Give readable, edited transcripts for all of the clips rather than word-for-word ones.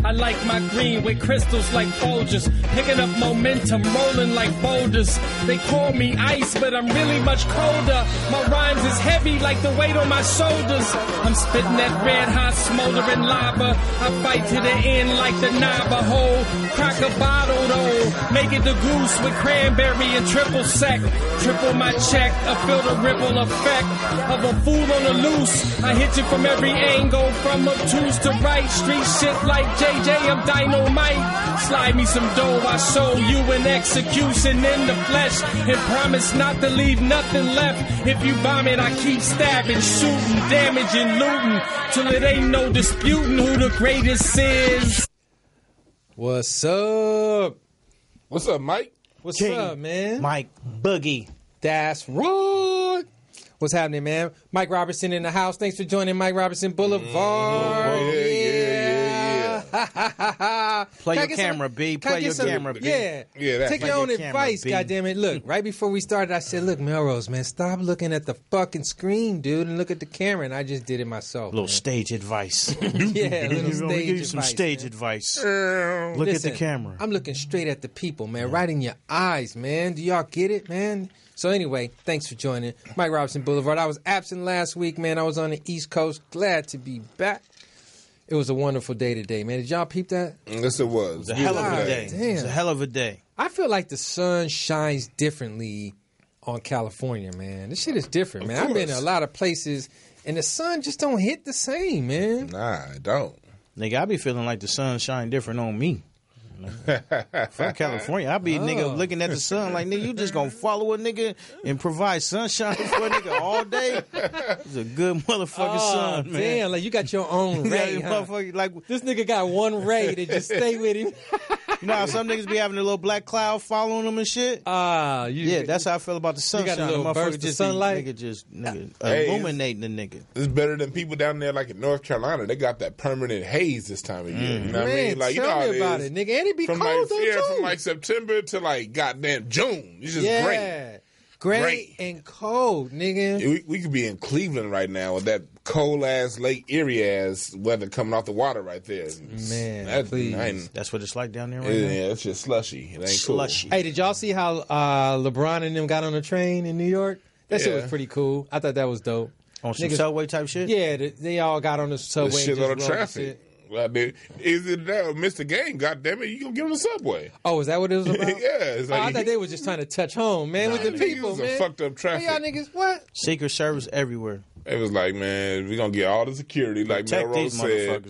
I like my green with crystals like Folgers, picking up momentum, rolling like boulders. They call me ice, but I'm really much colder. My rhymes is heavy like the weight on my shoulders. I'm spitting that red hot smoldering lava. I fight to the end like the Navajo. Crack a bottle though, make it the goose with cranberry and triple sec. Triple my check, I feel the ripple effect of a fool on the loose. I hit you from every angle, from obtuse to right. Street shit like JJ, I'm dynamite. Slide me some dough, I show you an execution in the flesh, and promise not to leave nothing left. If you bomb it, I keep stabbing, shooting, damaging, looting, till it ain't no disputing who the greatest is. What's up? What's up, Mike? What's up, man? Mike Boogie. That's right. What's happening, man? Mike Robertson in the house. Thanks for joining Mike Robertson Blvd. Play your camera, B. Play your camera, B. Yeah. Take your own advice, goddammit. Look, right before we started, I said, look, Mellroz, man, stop looking at the fucking screen, dude, and look at the camera. And I just did it myself. Little stage advice. Yeah, little stage advice. Give you some stage advice. Look at the camera. I'm looking straight at the people, man, right in your eyes, man. Do y'all get it, man? So anyway, thanks for joining Mike Robertson Blvd. I was absent last week, man. I was on the East Coast. Glad to be back. It was a wonderful day today, man. Did y'all peep that? Yes, it was. It was a hell of a day. Damn. It was a hell of a day. I feel like the sun shines differently on California, man. This shit is different, man. I've been to a lot of places, and the sun just don't hit the same, man. Nah, it don't. Nigga, I be feeling like the sun shine different on me. From California, I be nigga looking at the sun like, nigga, you just gonna follow a nigga and provide sunshine for a nigga all day? It's a good motherfucking sun, man. Damn, like you got your own ray. Like this nigga got one ray to just stay with him. You know how some niggas be having a little black cloud following them and shit? Yeah, that's how I feel about the sunshine. You got a little burst of sunlight? Illuminating the nigga. It's better than people down there like in North Carolina. They got that permanent haze this time of year. You know what I mean? Like, tell me about it, nigga. And it be from cold, from like September to like goddamn June. It's just great. Great and cold, nigga. We could be in Cleveland right now with that cold-ass Lake Erie-ass weather coming off the water right there. Man, please. That's what it's like down there right now? Yeah, it's just slushy. It ain't slushy. Cool. Hey, did y'all see how LeBron and them got on a train in New York? That shit was pretty cool. I thought that was dope. On some subway type shit? Yeah, they all got on the subway. The shit on the traffic. Well, is it that missed the game? God damn it! You gonna give them the subway? Oh, is that what it was about? Yeah, I thought they was just trying to touch home, man, with the people, man. Fucked up traffic. Hey, y'all niggas, what? Secret Service everywhere. It was like, man, we gonna get all the security, like Mellroz said,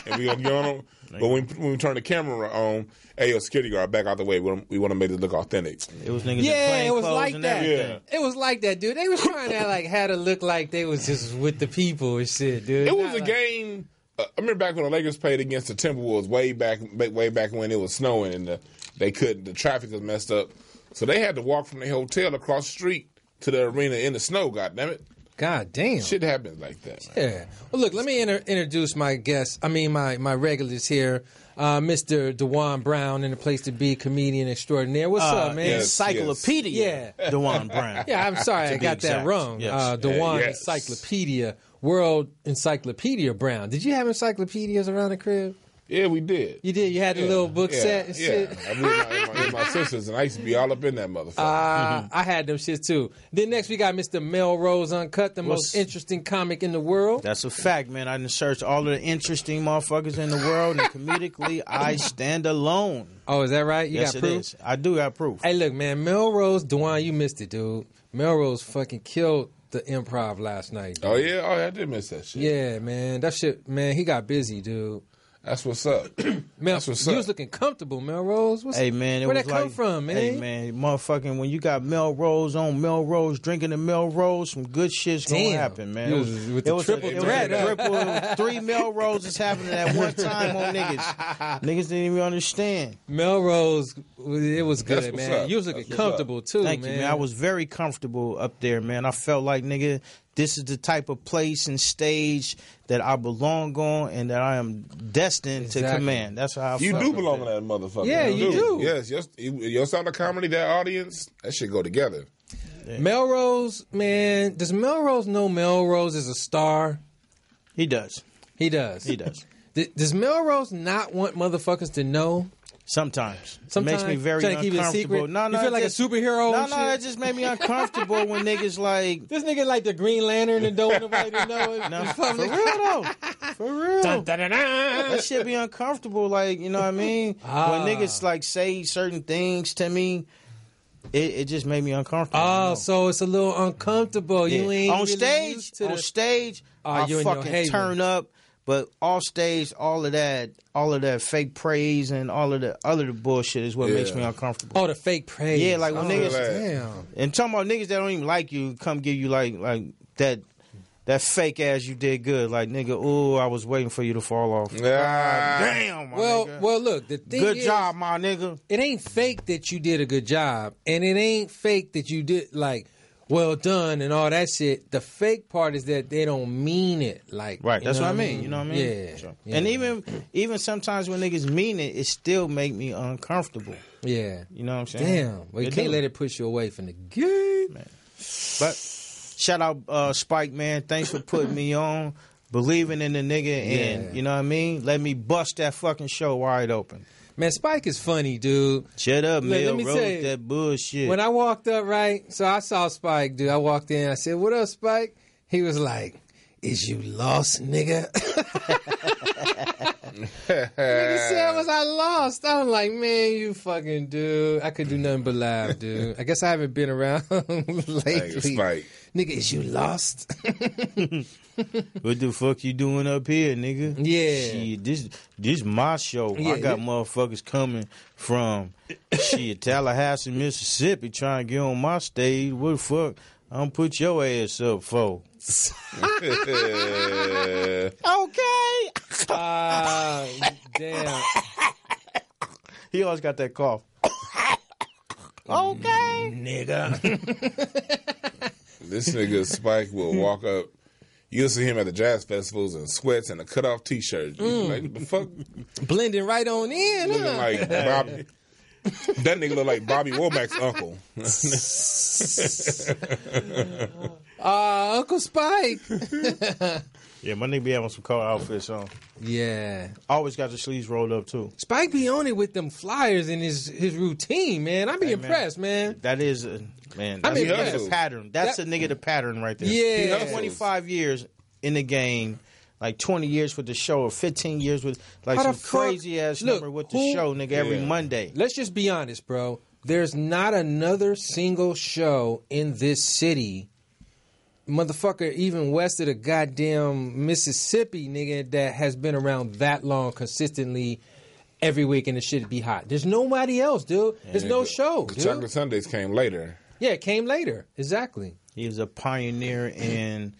and we gonna get on them. But when we turn the camera on, hey, yo, security guard, back out the way. We want to make it look authentic. It was niggas. Yeah, it was like that. Yeah. It was like that, dude. They was trying to like had to look like they was just with the people and shit, dude. It was a game. I remember back when the Lakers played against the Timberwolves way back when it was snowing and the traffic was messed up, so they had to walk from the hotel across the street to the arena in the snow. God damn it! God damn, shit happens like that. Man. Yeah. Well, look, let me introduce my guests. I mean, my regulars here. Mr. Dwann Brown, in the place to be, comedian extraordinaire. What's up, man? Encyclopedia. Yeah. Dwann Brown. Yeah, I'm sorry I got that wrong. Yes. Dwann Encyclopedia, World Encyclopedia Brown. Did you have encyclopedias around the crib? Yeah, we did. You did? You had the little book set and shit? I mean, my sisters, and I used to be all up in that motherfucker. I had them shit too. Then next we got Mr. Mellroz Uncut, the most interesting comic in the world. That's a fact, man. I done searched all of the interesting motherfuckers in the world, and comedically, I stand alone. Oh, is that right? You yes, got proof? It is. I do got proof. Hey, look, man, Mellroz, Dwann, you missed it, dude. Mellroz fucking killed the improv last night, dude. Oh, yeah? Oh, yeah, I did miss that shit. Yeah, man. That shit, man, he got busy, dude. That's what's up. That's what's up. You was looking comfortable, Mellroz. Hey, man. Where'd that come from, man? Hey, man, motherfucking, when you got Mellroz on Mellroz, drinking the Mellroz, some good shit's going to happen, man. It was triple threat. Three Mellroz is happening at one time on niggas. Niggas didn't even understand. Mellroz, it was good, That's man. You was looking comfortable, too, Thank you, man. I was very comfortable up there, man. I felt like, nigga, this is the type of place and stage that I belong on and that I am destined to command. That's how I feel. You do belong on that motherfucker. Yeah, you do. Yes, your sound of comedy, that audience, that shit go together. Yeah. Mellroz, man, does Mellroz know Mellroz is a star? He does. He does. He does. Does Mellroz not want motherfuckers to know? Sometimes. It makes me very trying to keep it uncomfortable. secret? No, you feel like a superhero? No, and no, shit? that just made me uncomfortable when niggas like. This nigga like the Green Lantern and don't want nobody to know it. No, for real though. For real. Dun, dun, dun, dun. That shit be uncomfortable. Like, you know what I mean? When niggas like say certain things to me, it just made me uncomfortable. Oh, so it's a little uncomfortable. Yeah. You ain't on really stage. used to On the... stage, I you in your fucking haven. turn up. But off stage, all of that fake praise and all of the bullshit is what makes me uncomfortable. Oh, the fake praise. Yeah, like when niggas, damn. and talking about niggas that don't even like you, come give you like that fake ass you did good. Like, nigga, ooh, I was waiting for you to fall off. Damn, my nigga. Well, look, the thing Good is, job, my nigga. it ain't fake that you did a good job, and it ain't fake that you did like well done and all that shit. The fake part is that they don't mean it. Like, Right, that's know what I mean. You know what I mean? Yeah. So- Yeah. And even sometimes when niggas mean it, it still make me uncomfortable. Yeah. You know what I'm saying? Damn. Well, you It can't do. let it push you away from the game. But shout out Spike, man. Thanks for putting me on, believing in the nigga, and Yeah. you know what I mean? Let me bust that fucking show wide open. Man, Spike is funny, dude. Shut up, Look, let Mel. me Roll tell you, with that bullshit. When I walked up, right, so I saw Spike, dude. I walked in, I said, "What up, Spike?" He was like, "Is you lost, nigga?" Nigga said, "Was I lost?" I was like, "Man, you fucking dude. I could do nothing but laugh, dude. I guess I haven't been around lately. Spike. Nigga, is you lost?" What the fuck you doing up here, nigga? Yeah. Shit, this my show. Yeah, I got yeah. motherfuckers coming from Tallahassee, Mississippi, trying to get on my stage. What the fuck? I'm gonna put your ass up for. Okay. Damn. He always got that cough. Okay. Nigga. This nigga Spike will walk up. You'll see him at the jazz festivals in sweats and a cutoff T-shirt. You be like, what the fuck? Blending right on in, Looking huh? like Bobby. That nigga look like Bobby Womack's uncle. Uncle Spike. Yeah, my nigga be having some cool outfits on. Yeah. Always got the sleeves rolled up too. Spike be on it with them flyers in his routine, man. I be impressed, man. That is man. I That's mean, a nigga hustles. the pattern. That's a nigga the pattern right there. Yeah. hustles. 25 years in the game, like 20 years with the show, or 15 years with like How some the fuck- crazy ass Look, number with the who- show, nigga, every Yeah. Monday. Let's just be honest, bro. There's not another single show in this city, motherfucker, even west of the goddamn Mississippi, nigga, that has been around that long consistently every week and the shit be hot. There's nobody else, dude. There's no show, The dude. Chocolate Sundays came later. Yeah, it came later. Exactly. He was a pioneer in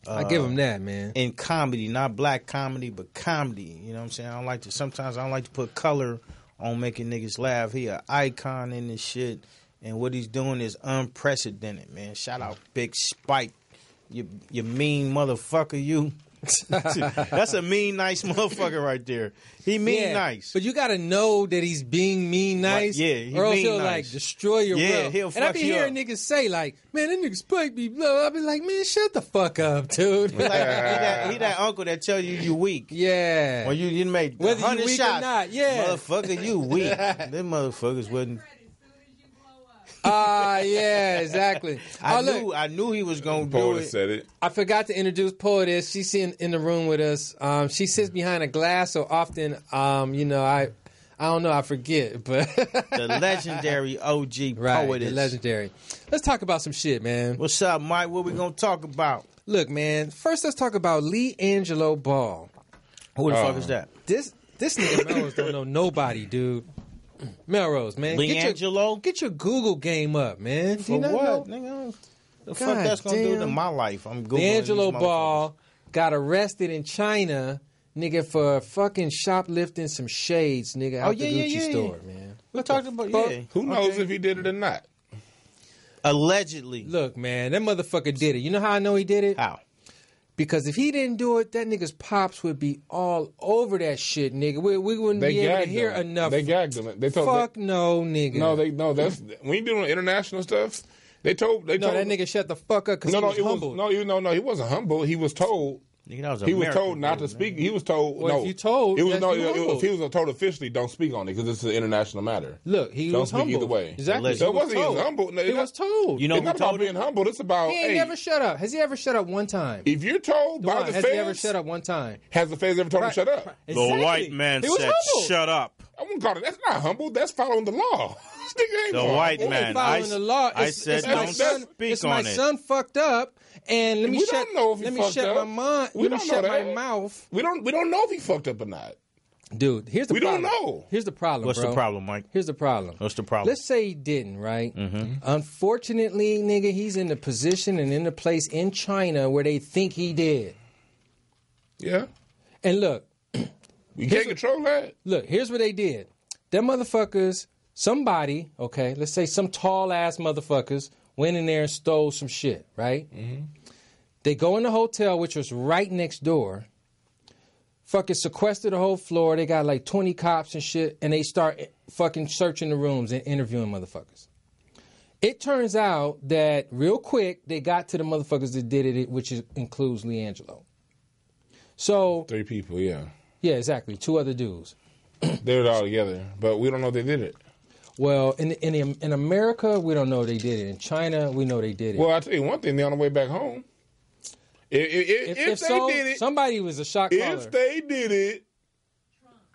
I give him that, man. in comedy, not black comedy, but comedy. You know what I'm saying? Sometimes I don't like to put color on making niggas laugh. He an icon in this shit, and what he's doing is unprecedented, man. Shout out Big Spike. You mean motherfucker, you. That's a mean, nice motherfucker right there. He mean nice. But you gotta know that he's being mean nice. Right, yeah, he or else mean he'll nice. like destroy your Yeah, world. he'll and I fuck be you hearing up. niggas say like, man, that nigga Spike be blah. I be like, man, shut the fuck up, dude. He that uncle that tell you weak. Yeah. When you made Whether you 100 weak or shots, not, yeah. motherfucker, you weak. Them motherfuckers wasn't. Yeah, exactly. I knew he was gonna do Poet it. said it. I forgot to introduce Poetess. She's in the room with us. She sits behind a glass, so often, I don't know, I forget, but The legendary OG right, Poetess. the legendary. Let's talk about some shit, man. What's up, Mike? What we gonna talk about? Look, man. First, let's talk about Lee Angelo Ball. Who the fuck is that? This nigga Mellroz don't know nobody, dude. Mellroz, man. Leangelo? Get your Google game up, man. Do For you not what, know? nigga? The God fuck that's gonna do to damn. my life? I'm Googling D'Angelo these Ball got arrested in China, nigga, for fucking shoplifting some shades, nigga, out the Gucci store, man. We talked about fuck? Who knows if he did it or not? Allegedly. Look, man, that motherfucker did it. You know how I know he did it? How? Because if he didn't do it, that nigga's pops would be all over that shit, nigga. We wouldn't They be able to gagged hear him. enough. They gagged him. They told Fuck no, nigga. No, that's when you doing international stuff. They told No, that nigga shut the fuck up because he was humbled. No, he wasn't humble. He was told Nigga, that was He was American told not to dude, speak. man. He was told Well, no. if you told, it was that's no. you humble. If he was told officially, don't speak on it because it's an international matter. Look, he Don't was speak humble. either way. Exactly. So it wasn't told. even humble. No, He was told. You know it's who not about told being him? humble. It's about He ain't never shut up. Has he ever shut up one time? if you're told by Dwann, the has feds, he ever shut up one time? has the feds ever told him to shut up? The Exactly. white man He was said, humble. "Shut up." I wouldn't call it. That's not humble. That's following the law. This nigga ain't The no white humble. man. Following the law. I said, my don't son, speak it's on my it. son fucked up, and let me We shut. don't know if he let me fucked shut up. my mind. We Let me don't shut know my that. mouth, We don't know if he fucked up or not. dude. Here's the We don't problem. know. Here's the problem. What's bro. the problem, Mike? Here's the problem. What's the problem? Let's say he didn't, right? Mm-hmm. Unfortunately, nigga, he's in the position and in the place in China where they think he did. Yeah, And look, you can't control that. here's what they did. Them motherfuckers, somebody, okay, let's say some tall ass motherfuckers went in there and stole some shit, right? Mm-hmm. They go in the hotel, which was right next door, fucking sequester the whole floor. They got like 20 cops and shit, and they start fucking searching the rooms and interviewing motherfuckers. It turns out that real quick, they got to the motherfuckers that did it, which includes Leangelo. So, 3 people, yeah. yeah, exactly. 2 other dudes. They're all together, but we don't know if they did it. Well, in America, we don't know they did it. In China, we know they did it. Well, I'll tell you one thing, they're on the way back home. If they so, did it, somebody was a shot caller. if they did it,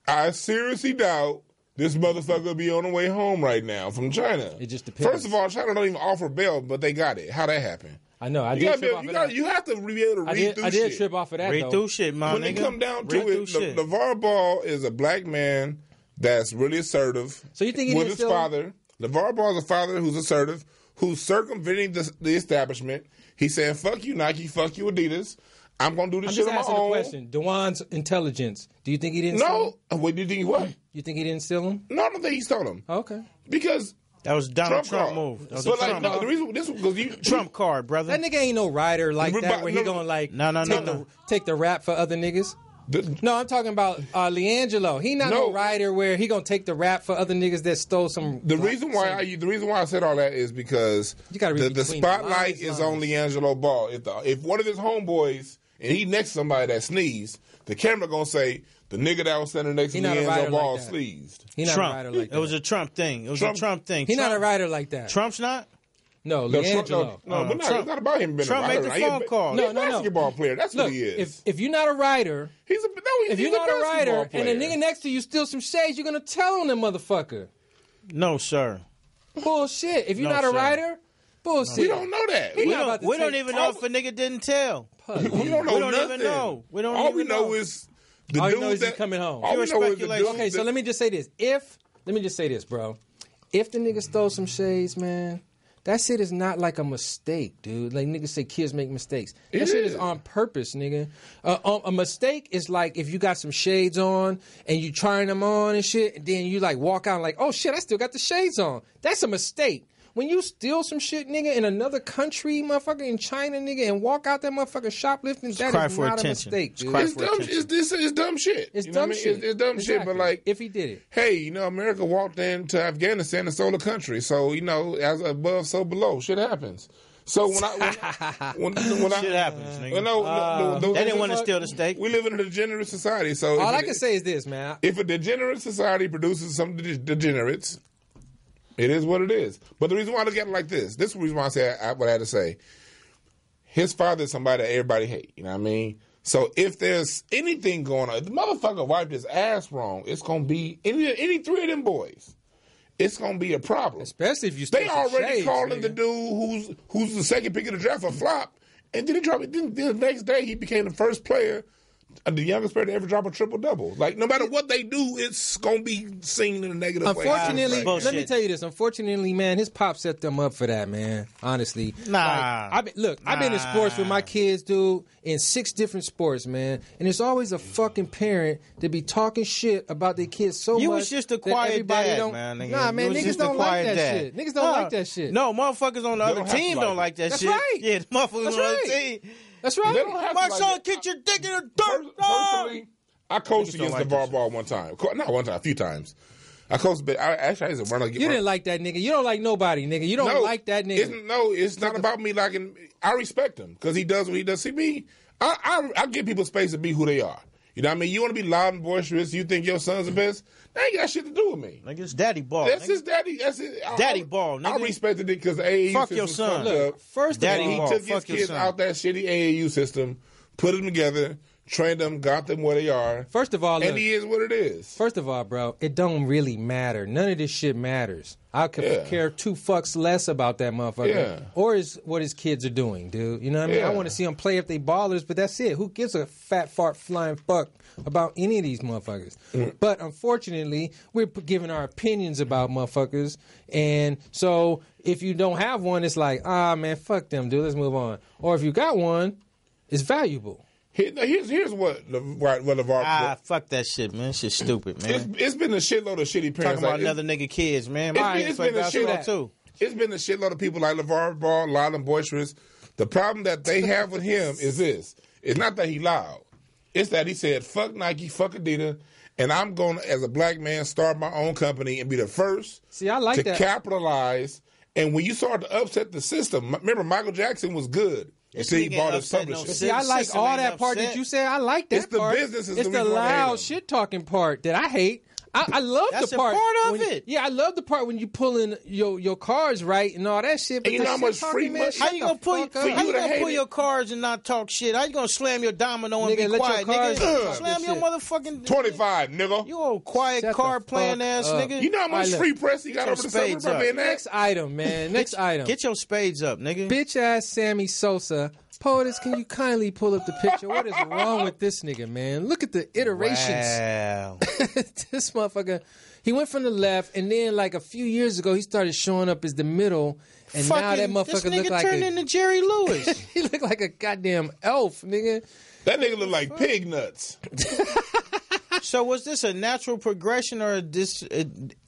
I seriously doubt this motherfucker will be on the way home right now from China. It just depends. First of all, China don't even offer bail, but they got it. How'd that happen? I know. I You, did gotta trip be, off you, of gotta, that. you have to be able to read through I shit. did trip off of that, Read though. through shit, my When nigga. it come down to Read through it, shit. LeVar Ball is a black man that's really assertive. So you think he with didn't his steal- father? LeVar Ball is a father who's assertive, who's circumventing the establishment. He's saying, "Fuck you, Nike. Fuck you, Adidas. I'm gonna do this I'm shit just on my asking the own." question. Dwann's intelligence. Do you think he didn't steal him? No, what do you think? What? You think he didn't steal him? No, I don't think he stole him Okay. because That was Donald Trump card. move. That was But a like, Trump, no, the reason this was because you Trump card, brother. That nigga ain't no writer like that where he No, gonna like no. take the rap for other niggas. The- No, I'm talking about Leangelo. He not no No. writer where he gonna take the rap for other niggas that stole some. The reason why I said all that is because You gotta read the between the spotlight lines, is lines. on Leangelo Ball. If one of his homeboys and he next to somebody that sneezed, the camera gonna say the nigga that was standing next to He not a writer Leangelo Ball like that. sneezed. He not Trump. a writer like that. It was a Trump thing. It was a Trump thing. He not a Trump- writer like that. Trump's not? No, No, Trump, Leangelo. no, but Trump- it's not about him being Trump a writer. made the He a phone call. He's No, a no. basketball player. That's Look, what he is. if you're not a writer, he's a if you're not a writer, and a nigga next to you steal some shades, you're gonna tell on them motherfucker. No, sir. Bullshit. If you're No, not a sir. writer, bullshit. we don't know that. He We not about don't, to we don't take- even know if a nigga didn't tell. We don't know We don't nothing. even know. We don't All even we know know. is the All you dudes know is he that coming home. All we Pure know is the speculation. dudes Okay, so that- let me just say this. Let me just say this, bro. If the nigga stole some shades, man, that shit is not like a mistake, dude. Like niggas say kids make mistakes. That It shit is is. on purpose, nigga. A mistake is like if you got some shades on and you trying them on and shit, and then you like walk out like, oh shit, I still got the shades on. That's a mistake. When you steal some shit, nigga, in another country, motherfucker, in China, nigga, and walk out that motherfucker shoplifting, that cry is for not a attention. mistake, It's dude. cry It's for dumb. attention. It's dumb shit. It's You know dumb what I shit. mean? It's dumb shit. But Exactly. like, if he did it. hey, you know, America walked into Afghanistan and stole a country. So you know, as above, so below. Shit happens. So when I Shit happens, nigga. They didn't want to steal the steak. We live in a degenerate society. So All I can say is this, man. if a degenerate society produces some degenerates, it is what it is. But the reason why I look at it like this is the reason why I say what I had to say. His father is somebody that everybody hate. You know what I mean? So if there's anything going on, if the motherfucker wiped his ass wrong, it's gonna be any 3 of them boys. It's gonna be a problem. Especially if you They steal some already shades, calling nigga. the dude who's the second pick of the draft a flop, and then he dropped it. Then the next day he became the first player, the youngest player to ever drop a triple double. Like no matter what they do, it's gonna be seen in a negative way. Unfortunately, Bullshit. let me tell you this. Unfortunately, man, his pop set them up for that, man. Honestly, Nah. I've been in sports with my kids, dude, in 6 different sports, man. And there's always a fucking parent to be talking shit about their kids so You much. was just a that quiet everybody dad, don't, man. Nigga. Nah, man, You was niggas just a don't like quiet that dad. shit. Niggas don't like that shit. No, motherfuckers on the They other don't have team to don't like like that That's shit. right. Yeah, the motherfuckers That's on the other right. team. That's They right. don't have to My like son that. kicked your dick in the dirt. Personally, I coached Niggas don't against like LeVar that Ball one time. Not one time, a few times. I coached, but I used to run against. You didn't like that nigga. You don't like nobody, nigga. You don't like that nigga. It's not about me liking. I respect him because he does what he does. See me, I give people space to be who they are. You know what I mean? You want to be loud and boisterous. You think your son's the best? That ain't got shit to do with me. Like it's daddy ball. That's nigga. his daddy. That's it. Daddy ball, nigga. I respected it because the AAU Fuck system your son. fucked Look, up. first of Daddy all, He ball. took his Fuck your kids son. out that shitty AAU system, put them together, trained them, got them where they are. first of all, And look, he is what it is. first of all, bro, it don't really matter. None of this shit matters. I could Yeah. care 2 fucks less about that motherfucker Yeah. or what his kids are doing, dude. You know what I mean? Yeah. I want to see them play if they ballers, but that's it. Who gives a fat fart flying fuck about any of these motherfuckers? But unfortunately, we're giving our opinions about motherfuckers, and so if you don't have one, it's like, man, fuck them, dude. Let's move on. Or if you got one, it's valuable. Here's what LeVar. Fuck that shit, man. Shit's stupid, man. It's been a shitload of shitty parents. Talking about like, another nigga kids, man. It's been a shitload too. It's been a shitload of people like LeVar Ball, loud and boisterous. The problem that they have with him is this. It's not that he loud. It's that he said, fuck Nike, fuck Adidas, and I'm going to, as a black man, start my own company and be the first See, I like to that. capitalize. And when you start to upset the system, remember Michael Jackson was good until he nigga bought his upset no publishing. See, I like System all ain't that part upset. that you said. I like that It's the part. business is it's the the reason why they hate loud him. shit talking part that I hate. I love That's the a part. part of when- it. Yeah, I love the part when you pulling your cards right and all that shit. But And you the know how shit much talking, free man, money- shut How you the gonna pull? fuck up. For How you you to gonna hate pull it. your cards and not talk shit? How you gonna slam your domino and Nigga, be let quiet, your cards nigga? talk Slam this your shit. motherfucking 25, nigga. You old quiet Shut the card playing fuck ass up. nigga. You know how much All right, look. free press he got Get over your the summer spades by up. being that? Next item, man. Next item. Get your spades up, nigga. Bitch ass Sammy Sosa. POTUS, can you kindly pull up the picture? What is wrong with this nigga, man? Look at the iterations. Wow. This motherfucker, he went from the left, and then like a few years ago, he started showing up as the middle, and now that This motherfucker nigga look like turned into Jerry Lewis. he looked like a goddamn elf, nigga. That nigga look like pig nuts. So was this a natural progression or this?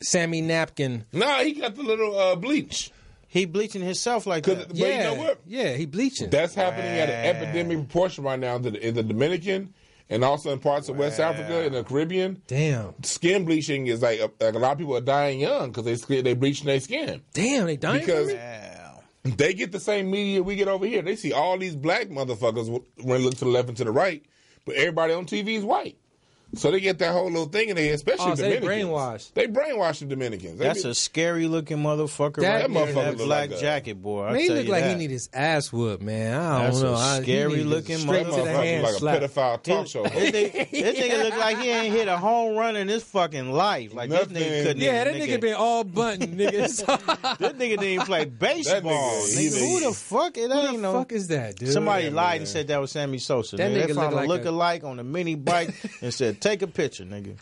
Sammy Napkin. Nah, he got the little bleach. He bleaching himself like that? But you know what? Yeah, he bleaching. That's happening at an epidemic proportion right now in the Dominican and also in parts of West Africa and the Caribbean. Damn. Skin bleaching is like a lot of people are dying young because they bleaching their skin. Damn, they dying Because from it? Wow. they get the same media we get over here. They see all these black motherfuckers when they look to the left and to the right, but everybody on TV is white. So they get that whole little thing in their head, especially Oh, so they Dominicans. brainwashed. They brainwash the Dominicans. That's a scary looking motherfucker That right there in motherfucker that look black like a- jacket, boy. I Man, he tell look you like that. he need his ass whooped, man. I That's don't know. a He scary need looking straight to the motherfucker hand like slap. a pedophile talk show. This nigga look like he ain't hit a home run in his fucking life. Like Nothing. this nigga couldn't. Yeah, that even, nigga been all button, nigga. This nigga didn't even play baseball. nigga, Nigga, he- who the fuck? That Who ain't the no. fuck is that, dude? Somebody Yeah, lied man. and said that was Sammy Sosa. That Nigga. nigga They found look a like a- look-alike on a mini bike and said, "Take a picture, nigga."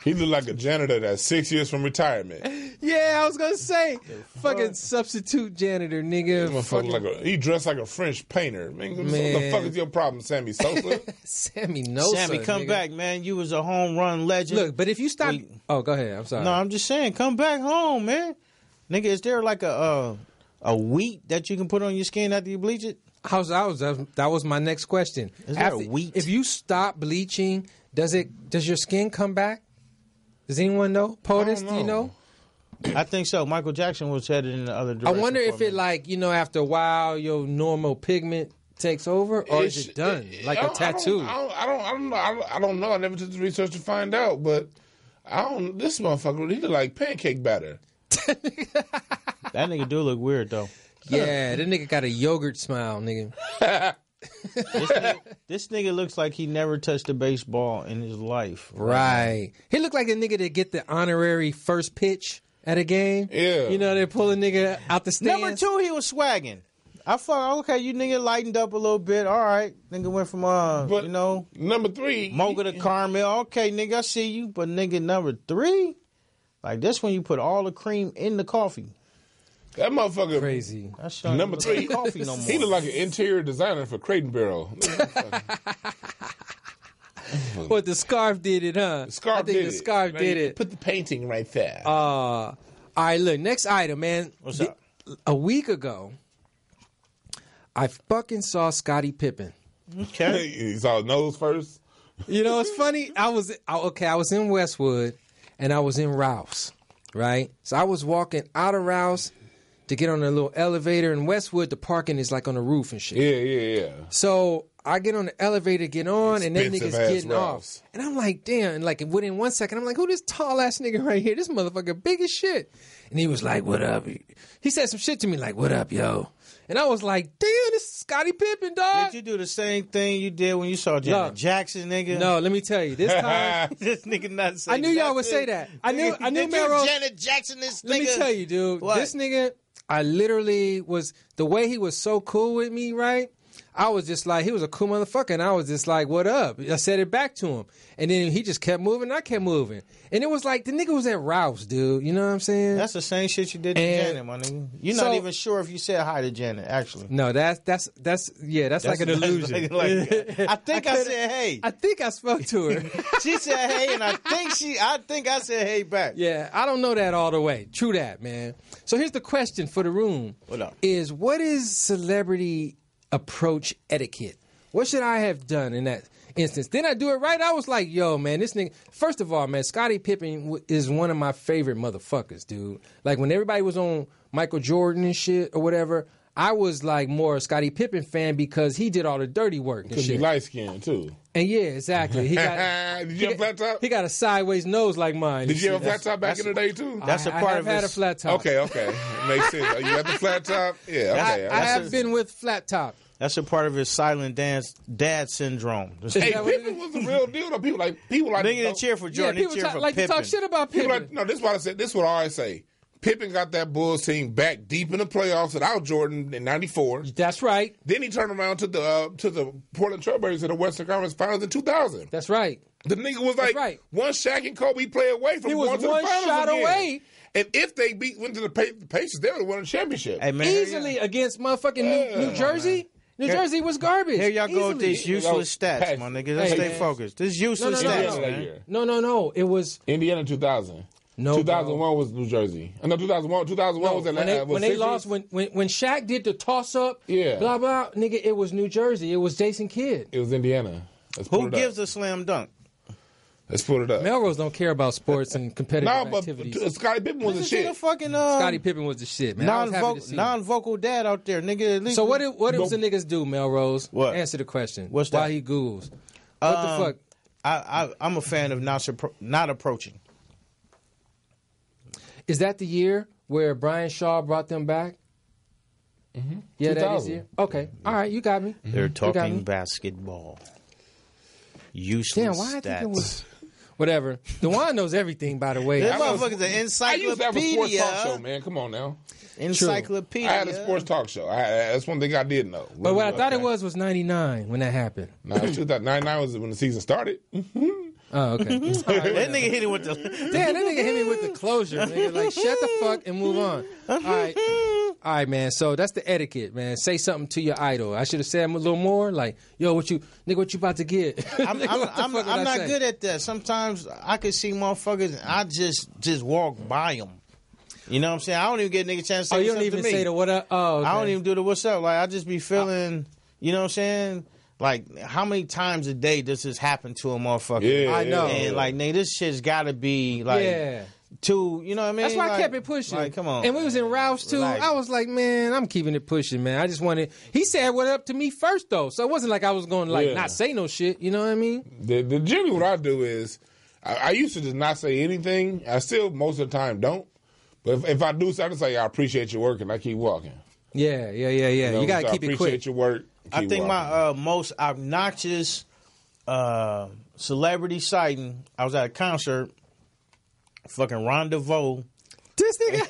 He look like a janitor that's 6 years from retirement. Yeah, I was gonna say, fucking substitute janitor, nigga. Motherfucker Fucking he dressed like a French painter. Man, what the Man. fuck is your problem, Sammy Sosa? Sammy Nosa. Sammy, come nigga. back, man. You was a home run legend. Look, but if you stop, Well, go ahead. I'm sorry. No, I'm just saying, come back home, man. Nigga, is there like a wheat that you can put on your skin after you bleach it? That was my next question. Is there a wheat? If you stop bleaching, does your skin come back? Does anyone know? POTUS, do you know? I think so. Michael Jackson was headed in the other I direction. wonder for if a it minute. after a while your normal pigment takes over, or is it done like a tattoo? I don't know. I never did the research to find out, but this motherfucker, he look like pancake batter. That nigga do look weird though. Yeah, that nigga got a yogurt smile, nigga. This nigga looks like he never touched a baseball in his life. Right. He looked like a nigga that get the honorary first pitch at a game. Yeah. You know, they pull a nigga out the stands. Number 2, he was swagging. I thought, okay, you nigga lightened up a little bit. All right. Nigga went from, But number 3, Mocha to Carmel. Okay, nigga, I see you. But nigga, number 3, like this when you put all the cream in the coffee. that motherfucker Crazy. That's showing Number you 3, look like coffee no more. he look like an interior designer for Crate and Barrel. What, the scarf did it, huh? Scarf I think did the it. scarf Now, did you it. Put the painting right there. All right, look, next item, man. What's up? A week ago, I fucking saw Scottie Pippen. Okay. He saw his nose first. You know, it's funny. I was in Westwood, and I was in Ralph's, right? So I was walking out of Ralph's, to get on a little elevator. In Westwood, the parking is like on the roof and shit. Yeah. So I get on the elevator, get on, and them Expensive niggas ass getting routes. off. And I'm like, damn. And like within 1 second, I'm like, who this tall ass nigga right here? This motherfucker big as shit. And he was like, what up? He said some shit to me like, what up, yo? And I was like, damn, this is Scottie Pippen, dog. Did you do the same thing you did when you saw Janet Jackson, nigga? No, let me tell you. This time, This nigga not saying I knew y'all would say that. I knew Mellroz. Janet Jackson this nigga. Let me tell you, dude. What? This nigga, I literally was, the way he was so cool with me, right? I was just like, he was a cool motherfucker, and I was just like, what up? I said it back to him. And then he just kept moving, and I kept moving. And it was like, the nigga was at Ralph's, dude. You know what I'm saying? That's the same shit you did to And Janet, my nigga. You're so- not even sure if you said hi to Janet, actually. No, that's like an illusion. I think I said hey. I think I spoke to her. She said hey, and I think I said hey back. Yeah, I don't know that all the way. True that, man. So here's the question for the room. What up? Is what is celebrity approach etiquette? What should I have done in that instance? Did I do it right? I was like, yo, man, this nigga. First of all, man, Scottie Pippen is one of my favorite motherfuckers, dude. Like when everybody was on Michael Jordan and shit or whatever, I was like more a Scottie Pippen fan because he did all the dirty work and Because you shit. light skinned too. And yeah, exactly. He got, Did you have a flat top? he got a sideways nose like mine. Did you have a That's- flat top back in the day too? That's a I part have of had his- a flat top. Okay. Makes sense. You got the flat top? Yeah, okay. I have been with flat top. That's a part of his silent dad syndrome. Hey, that what it Pippen was the real deal though. People like Nigga to didn't cheer for Jordan, Yeah, they cheer for like to Pippen. talk shit about People Pippen. like, no, this is what I said. This is what I always say. Pippen got that Bulls team back deep in the playoffs without Jordan in '94. That's right. Then he turned around to the Portland Trailblazers in the Western Conference Finals in 2000. That's right. The nigga was like right. one Shaq and Kobe play away from He was going to one the finals shot again. away. And if they went to the Pacers, they would have won the championship. Hey, man, Easily against motherfucking New Jersey. New Jersey was garbage. Here y'all go with Easily. these useless stats, my nigga. Let's Hey, stay man. focused. This useless No, stats, that man. year. No. It was Indiana 2000. No, 2001 was New Jersey. No, 2001 was Atlanta. when they lost when Shaq did the toss up. Yeah. Blah blah. Nigga, it was New Jersey. It was Jason Kidd. It was Indiana. Let's Who put it gives up. a slam dunk? Let's put it up. Mellroz don't care about sports and competitive No, but activities. Scottie Pippen was the Listen to shit. the fucking Scottie Pippen was the shit, man. I was happy to see him. non-vocal dad out there, nigga. At least So what does the niggas do, Mellroz? What? Answer the question. What's While that? he Googles. What the fuck? I'm a fan of not approaching. Is that the year where Brian Shaw brought them back? Mm-hmm. Yeah, that is 2000. the year. Okay. All right, you got me. They're You got talking me. basketball. Useless Damn, why I think stats. it was... Whatever. Dwann knows everything, by the way. This I was- motherfucker's an I used to have a sports encyclopedia. talk show, man. Come on now. Encyclopedia. I had a sports talk show. That's one thing I did know. But what I thought it was 99 when that happened. No, 2099 was when the season started. Oh, okay. That nigga hit it with the. Damn, that nigga hit me with the closure, nigga. Like, shut the fuck and move on. All right, man. So that's the etiquette, man. Say something to your idol. I should have said a little more. Like, yo, what you about to get? I'm What not say? good at that. Sometimes I could see motherfuckers and I just walk by them. You know what I'm saying? I don't even get a nigga chance to say Oh, you what's don't up even to me. say the what up? Oh, okay. I don't even do the what's up. Like I just be feeling, you know what I'm saying? Like how many times a day does this happen to a motherfucker? Yeah, I know. And like, nigga, this shit's gotta be like Yeah. too, you know what I mean? That's why I Like- kept it pushing. Like, come on. And we was in Ralph's too. Relax. I was like, man, I'm keeping it pushing, man. I just wanted. He said what up to me first though, so it wasn't like I was going to like Yeah. not say no shit. You know what I mean? The generally what I do is I used to just not say anything. I still most of the time don't. But if I do, I just say I appreciate your work and I keep walking. Yeah. know, You got to so keep I it appreciate quick. your work. I keep think walking. my most obnoxious celebrity sighting, I was at a concert, fucking Ron DeVoe. This nigga.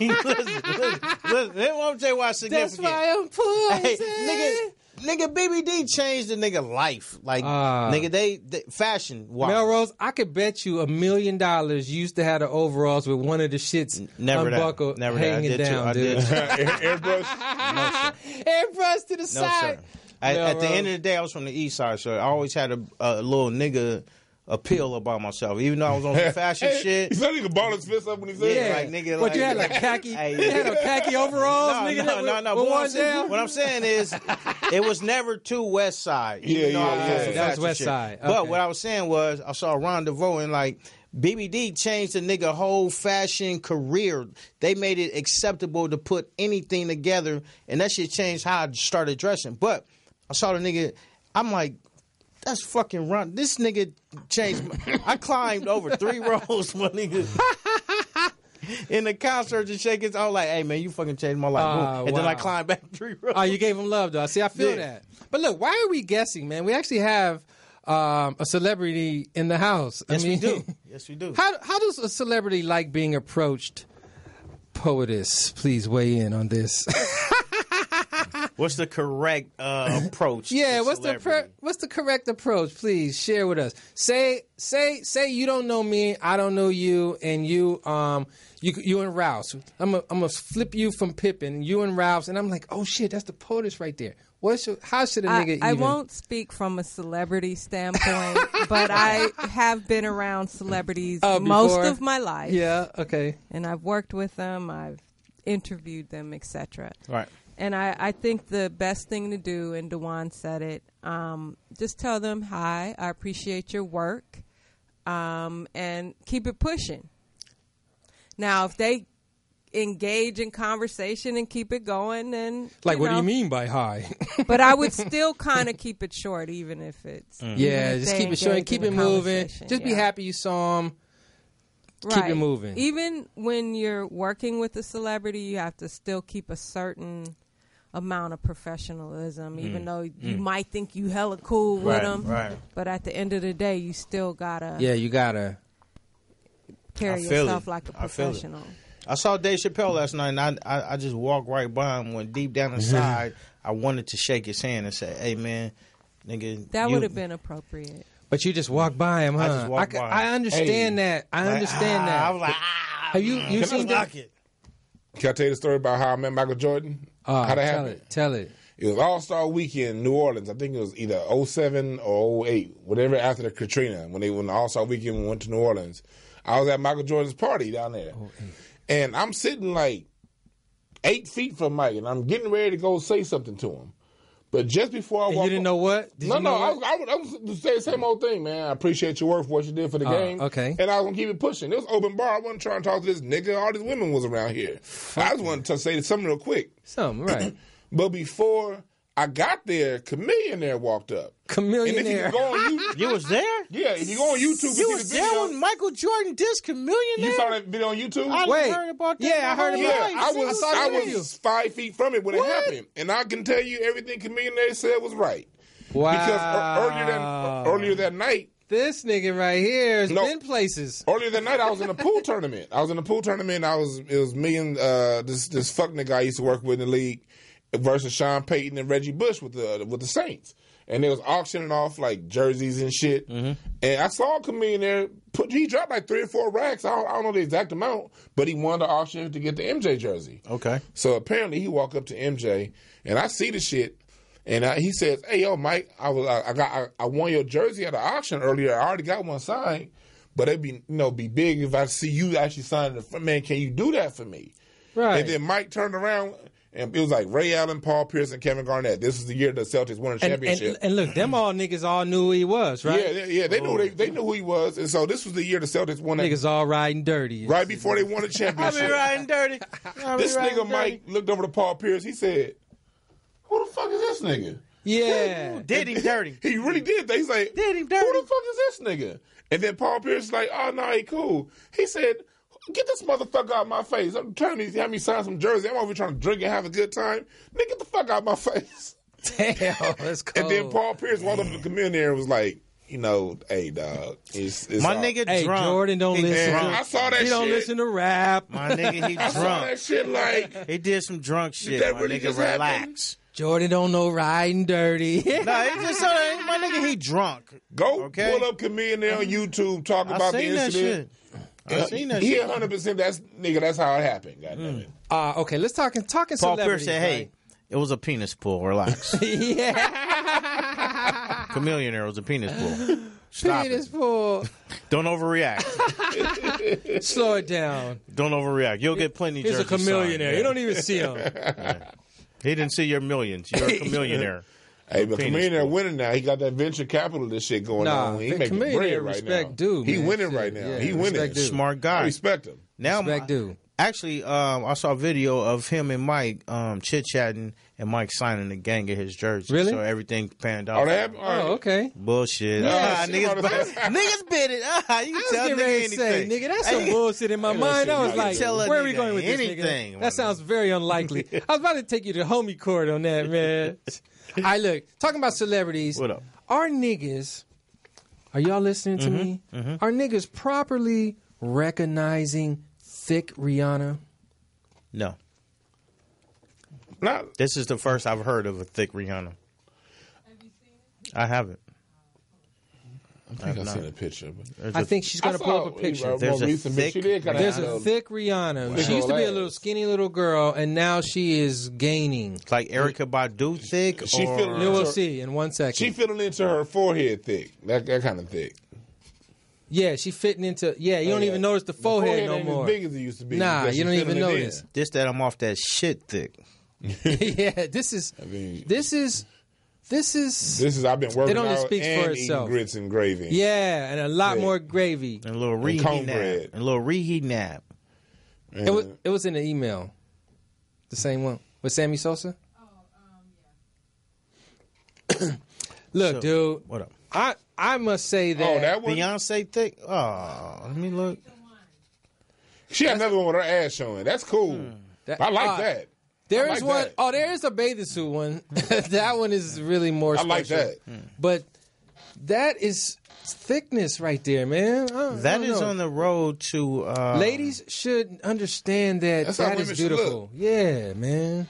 listen, let me tell you why it's That's significant. why I'm poison. Hey, nigga, BBD changed the nigga life. Like, nigga, they fashion wise. Mellroz, I could bet you $1 million you used to have the overalls with one of the shits Never that. unbuckled, Never that. I hanging did too. down, I dude. did. Airbrush. Airbrush to the No, side. sir. At the Mellroz. end of the day, I was from the east side, so I always had a little nigga appeal about myself, even though I was on some fashion shit. He said he could ball his fist up when he said Like nigga, But you had like khaki, you had a khaki overalls, nigga. No. What I'm saying is, it was never too West Side. That was West shit. Side. But Okay. what I was saying was, I saw Ron DeVoe and like BBD changed the nigga whole fashion career. They made it acceptable to put anything together, and that shit changed how I started dressing. But I saw the nigga, I'm like, that's fucking Ron. This nigga changed. I climbed over 3 rows, my nigga. In the concert and shaking, I was like, hey man, you fucking changed my life. And then I climbed back 3 rows. Oh, you gave him love, though. See, I feel that. But look, why are we guessing, man? We actually have a celebrity in the house. Yes, we do. Yes, we do. How does a celebrity like being approached? Poetess, please weigh in on this. What's the correct approach? Yeah, to what's celebrity? what's the correct approach? Please share with us. Say you don't know me, I don't know you, and you and Rouse. I'm gonna flip you from Pippin, you and Rouse, and I'm like, oh shit, that's the poetess right there. How should a nigga I even? won't speak from a celebrity standpoint, but I have been around celebrities most of my life. Yeah, okay. And I've worked with them, I've interviewed them, etc. Right. And I think the best thing to do, and Dwann said it, just tell them, hi, I appreciate your work, and keep it pushing. Now, if they engage in conversation and keep it going, then Like, what do you mean by hi? But I would still kind of keep it short, even if it's Yeah, just keep it short and keep it moving. Just be happy you saw him. Keep it moving. Even when you're working with a celebrity, you have to still keep a certain amount of professionalism, even though you might think you hella cool with them. Right. But at the end of the day, you still gotta you gotta carry yourself like a professional. I saw Dave Chappelle last night, and I just walked right by him when deep down inside, I wanted to shake his hand and say, hey, man, nigga. That would have been appropriate. But you just walked by him, huh? I just walked by him. I understand that. I understand that. I was like, Have you seen that? Can I tell you the story about how I met Michael Jordan? How that happened? Tell it. It was All-Star Weekend in New Orleans. I think it was either 07 or 08, whatever after the Katrina, when the All-Star Weekend went to New Orleans. I was at Michael Jordan's party down there. And I'm sitting like 8 feet from Mike, and I'm getting ready to go say something to him. But just before I walked... You didn't know what? I was saying the same old thing, man. I appreciate your work for what you did for the game. Okay. And I was going to keep it pushing. It was open bar. I wasn't trying to talk to this nigga. All these women was around here. I just wanted to say something real quick. Something, right. But before I got there, Chameleon there walked up. Chameleon And if there. you go on YouTube... You was there? Yeah, if you go on YouTube... You was there when Michael Jordan dissed Chameleon there? You saw that video on YouTube? Wait. heard about that. Yeah, I heard about Yeah, it. I was 5 feet from it when it happened, and I can tell you everything Chameleon there said was right. Wow. Because earlier that night, This nigga right here has been places. Earlier that night, I was in a pool tournament. It was me and this fuck nigga I used to work with in the league versus Sean Payton and Reggie Bush with the Saints. And they was auctioning off like jerseys and shit. Mm-hmm. And I saw a comedian there. He dropped like 3 or 4 racks. I don't know the exact amount, but he won the auction to get the MJ jersey. Okay. So apparently he walked up to MJ, and I see the shit, and he says, "Hey, yo, Mike, I won your jersey at the auction earlier. I already got one signed, but it'd be big if I see you actually sign it. Man, can you do that for me?" Right. And then Mike turned around. And it was like Ray Allen, Paul Pierce, and Kevin Garnett. This was the year the Celtics won a championship. And look, them all niggas all knew who he was, right? Yeah, they knew who he was. And so this was the year the Celtics won. Niggas all riding dirty. Right before they won a championship. I be riding dirty. This nigga Mike looked over to Paul Pierce. He said, "Who the fuck is this nigga?" Yeah. Did him dirty. He really did. He's like, did him dirty. "Who the fuck is this nigga?" And then Paul Pierce is like, "Oh, no, he cool." He said, "Get this motherfucker out of my face. I'm trying to have me sign some jersey. I'm over trying to drink and have a good time. Nigga, get the fuck out of my face." Damn, that's cold. And then Paul Pierce walked up to the comedian there and was like, "Hey, dog, it's my all." nigga Hey, drunk. Jordan don't listen. I saw that shit. He don't listen to rap. My nigga, he I saw drunk. that shit like, He did some drunk shit. that My really nigga, just relax. Jordan don't know riding dirty. Nah, he just my nigga, he drunk. go Okay. pull up comedian there on YouTube, talk I about the seen that incident. shit. I seen that He shit. 100%. That's how it happened. Goddamn it. Okay, let's talking Paul celebrities. Pierce said, "Hey, it was a penis pull. Relax." Yeah. Chameleon Air was a penis pull. Stop Penis it. pull. Don't overreact. Slow it down. Don't overreact. You'll get plenty He's a jerseys chameleon signed. there. Yeah. You don't even see him. He didn't see your millions. You're a chameleon. Hey, but Penis Chameleon pull. winning now. He got that venture capital, this shit going on. He making Chameleon bread there, right respect now. due, He man. winning Shit, right now. yeah, He winning. respect due. Smart I guy. respect him. Now, Respect due. actually, I saw a video of him and Mike chit-chatting and Mike signing the gang of his jersey. Really? So everything panned out. Oh, they have? All right. Oh, okay. Bullshit. Yeah, Niggas bit it. You can tell Getting nigga ready to say, anything. nigga, that's some bullshit in my mind. I was shit, like, tell a where are we nigga going with this, anything, nigga? man. That sounds very unlikely. I was about to take you to homie court on that, man. All right, look, talking about celebrities. What up? Our niggas, are y'all listening to me? Are niggas properly recognizing thick Rihanna? No. Not, This is the first I've heard of a thick Rihanna. I haven't. I think I've seen a picture. But I think she's going to pull up a picture. There's a thick. She did kinda There's have a a thick Rihanna. Big She used to ol' be a ass. little skinny little girl, and now she is gaining. Like Erykah Badu thick? She or... feeling You will So- see in 1 second. She filling into her forehead thick. That kind of thick. Yeah, she fitting into. Yeah, you don't even notice the forehead no ain't more. as big as it used to be. Nah, because you she don't even filling it in. notice. This that I'm off that shit thick. Yeah, this is. This is. This is I've been working only out speaks and for eating itself. grits and gravy. Yeah, and a lot Yeah. more gravy. And a little And reheat nap. cornbread. And a little reheat nap. And It was in the email. The same one with Sammy Sosa. Look, So, dude. What up? I must say that. that one. Beyonce thick? Oh, let me look. She had another one with her ass showing. That's cool. I like that. There I is like one that. oh there is a bathing suit one. That one is really more I special. like that. But that is thickness right there, man. I That don't is know. on the road to... Ladies should understand that That's how that is women should beautiful. look. Yeah, man.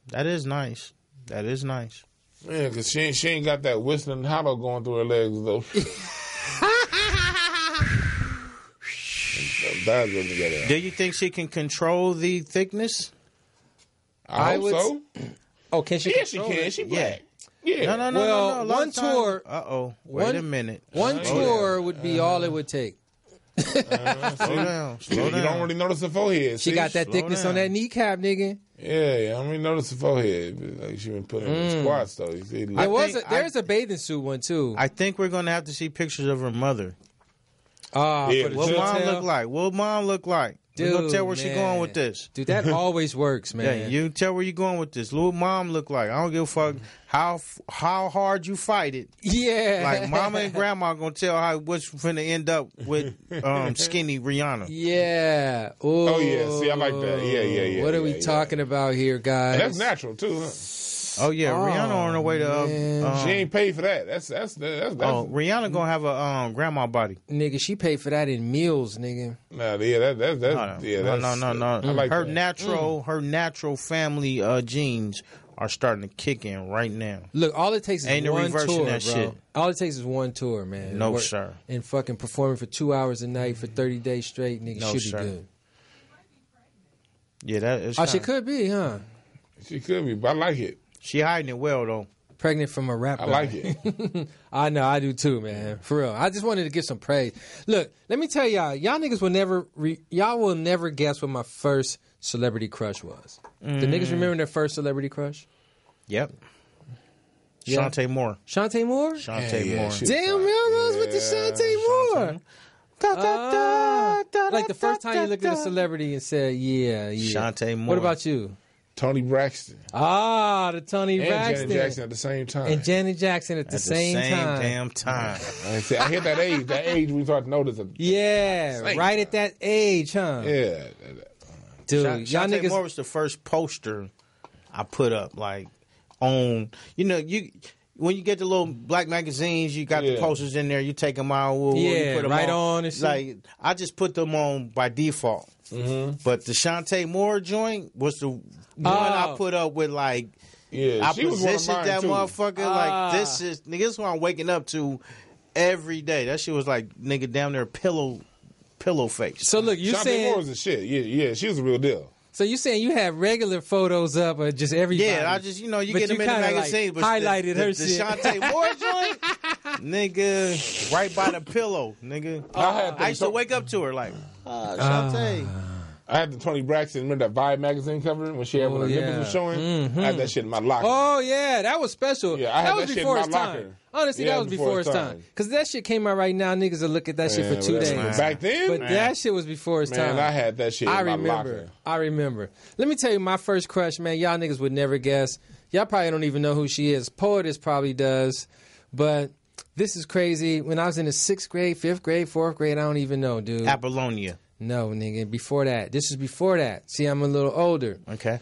That is nice. That is nice. Yeah, because she ain't got that whistling hollow going through her legs, though. That's what you get at. Do you think she can control the thickness? I I hope would- so. Oh, can she? Yeah, she control can. it? She black. Yeah. No. Well, A lot one of times- tour- Uh-oh. Wait one- a minute. One tour would be all it would take. Slow down. Slow You down. don't really notice the forehead. She see? got that Slow thickness down. on that kneecap, nigga. Yeah, I don't really notice the forehead. Like she been putting in squats, though. You see, There was think there's a bathing suit one too. I think we're going to have to see pictures of her mother. Ah, Yeah, for the What She'll mom hotel. look like? What mom look like? We're going Dude, to tell where she going man. with this. Dude, that always works, man. Yeah, you tell where you going with this. Little mom look like. I don't give a fuck how hard you fight it. Yeah. Like mama and grandma gonna tell how what's finna end up with skinny Rihanna. Yeah. Ooh. Oh, yeah. See, I like that. Yeah. What are we yeah. talking about here, guys? And that's natural, too, huh? Oh yeah, Rihanna on her way to. She ain't paid for that. That's Rihanna gonna have a grandma body. Nigga, she paid for that in meals, nigga. Nah, yeah, that's No. I like her that. her natural family genes are starting to kick in right now. Look, all it takes is Ain't no one reversing tour, that bro. shit. All it takes is one tour, man. No, sir. And fucking performing for 2 hours a night for 30 days straight, nigga, No, should sir. be good. Yeah, that is. Oh, she could be, huh? She could be, but I like it. She hiding it well though. Pregnant from a rapper. I like it. I know, I do too, man. For real. I just wanted to give some praise. Look, let me tell y'all niggas will never guess what my first celebrity crush was. The niggas remember their first celebrity crush? Yep. Yeah. Shantae Moore. Shantae Moore? Shantae Moore. she- Damn, Mellroz with the Shantae Moore. Like the first time you looked at a celebrity and said, yeah. Shantae Moore. What about you? Tony Braxton The Tony and Braxton. Janet Jackson at the same time. And Janet Jackson at the same time. damn time. I hit that age. That age we start to notice. Yeah, Same right at that age, huh? Yeah. Dude, y'all Shantae niggas. Moore was the first poster I put up, like on. When you get the little black magazines, you got the Yeah. posters in there. You take them out, you Yeah, put them right on and shit. Like I just put them on by default. Mm-hmm. But the Shantae Moore joint was the one I put up with like. Yeah, I she was one of positioned mine that too. motherfucker like this is nigga. This is what I'm waking up to every day. That shit was like nigga down there pillow face. So look, you Shantae saying Moore was the shit. Yeah, she was the real deal. so you saying you have regular photos up of just everybody? Yeah, I just you But get them in the kinda, like, magazine. But highlighted her the shit. Shantae Moore joint. Nigga, right by the pillow, nigga. I used to wake up to her like, Shantae. I had the Toni Braxton, remember that Vibe magazine cover when she had when her nipples was showing? I had that shit in my locker. Oh, yeah, that was special. Yeah, I had that shit in my its locker. time. Honestly, that was before its time. Because that shit came out right now, niggas will look at that shit for 2 days. Back then? But that shit was before its time. Man, I had that shit in my locker. I remember. Let me tell you my first crush, man. Y'all niggas would never guess. Y'all probably don't even know who she is. Poetess probably does. But this is crazy. When I was in the 6th grade, 5th grade, 4th grade, I don't even know, dude. Apollonia. No, nigga. Before that. This is before that. See, I'm a little older. Okay.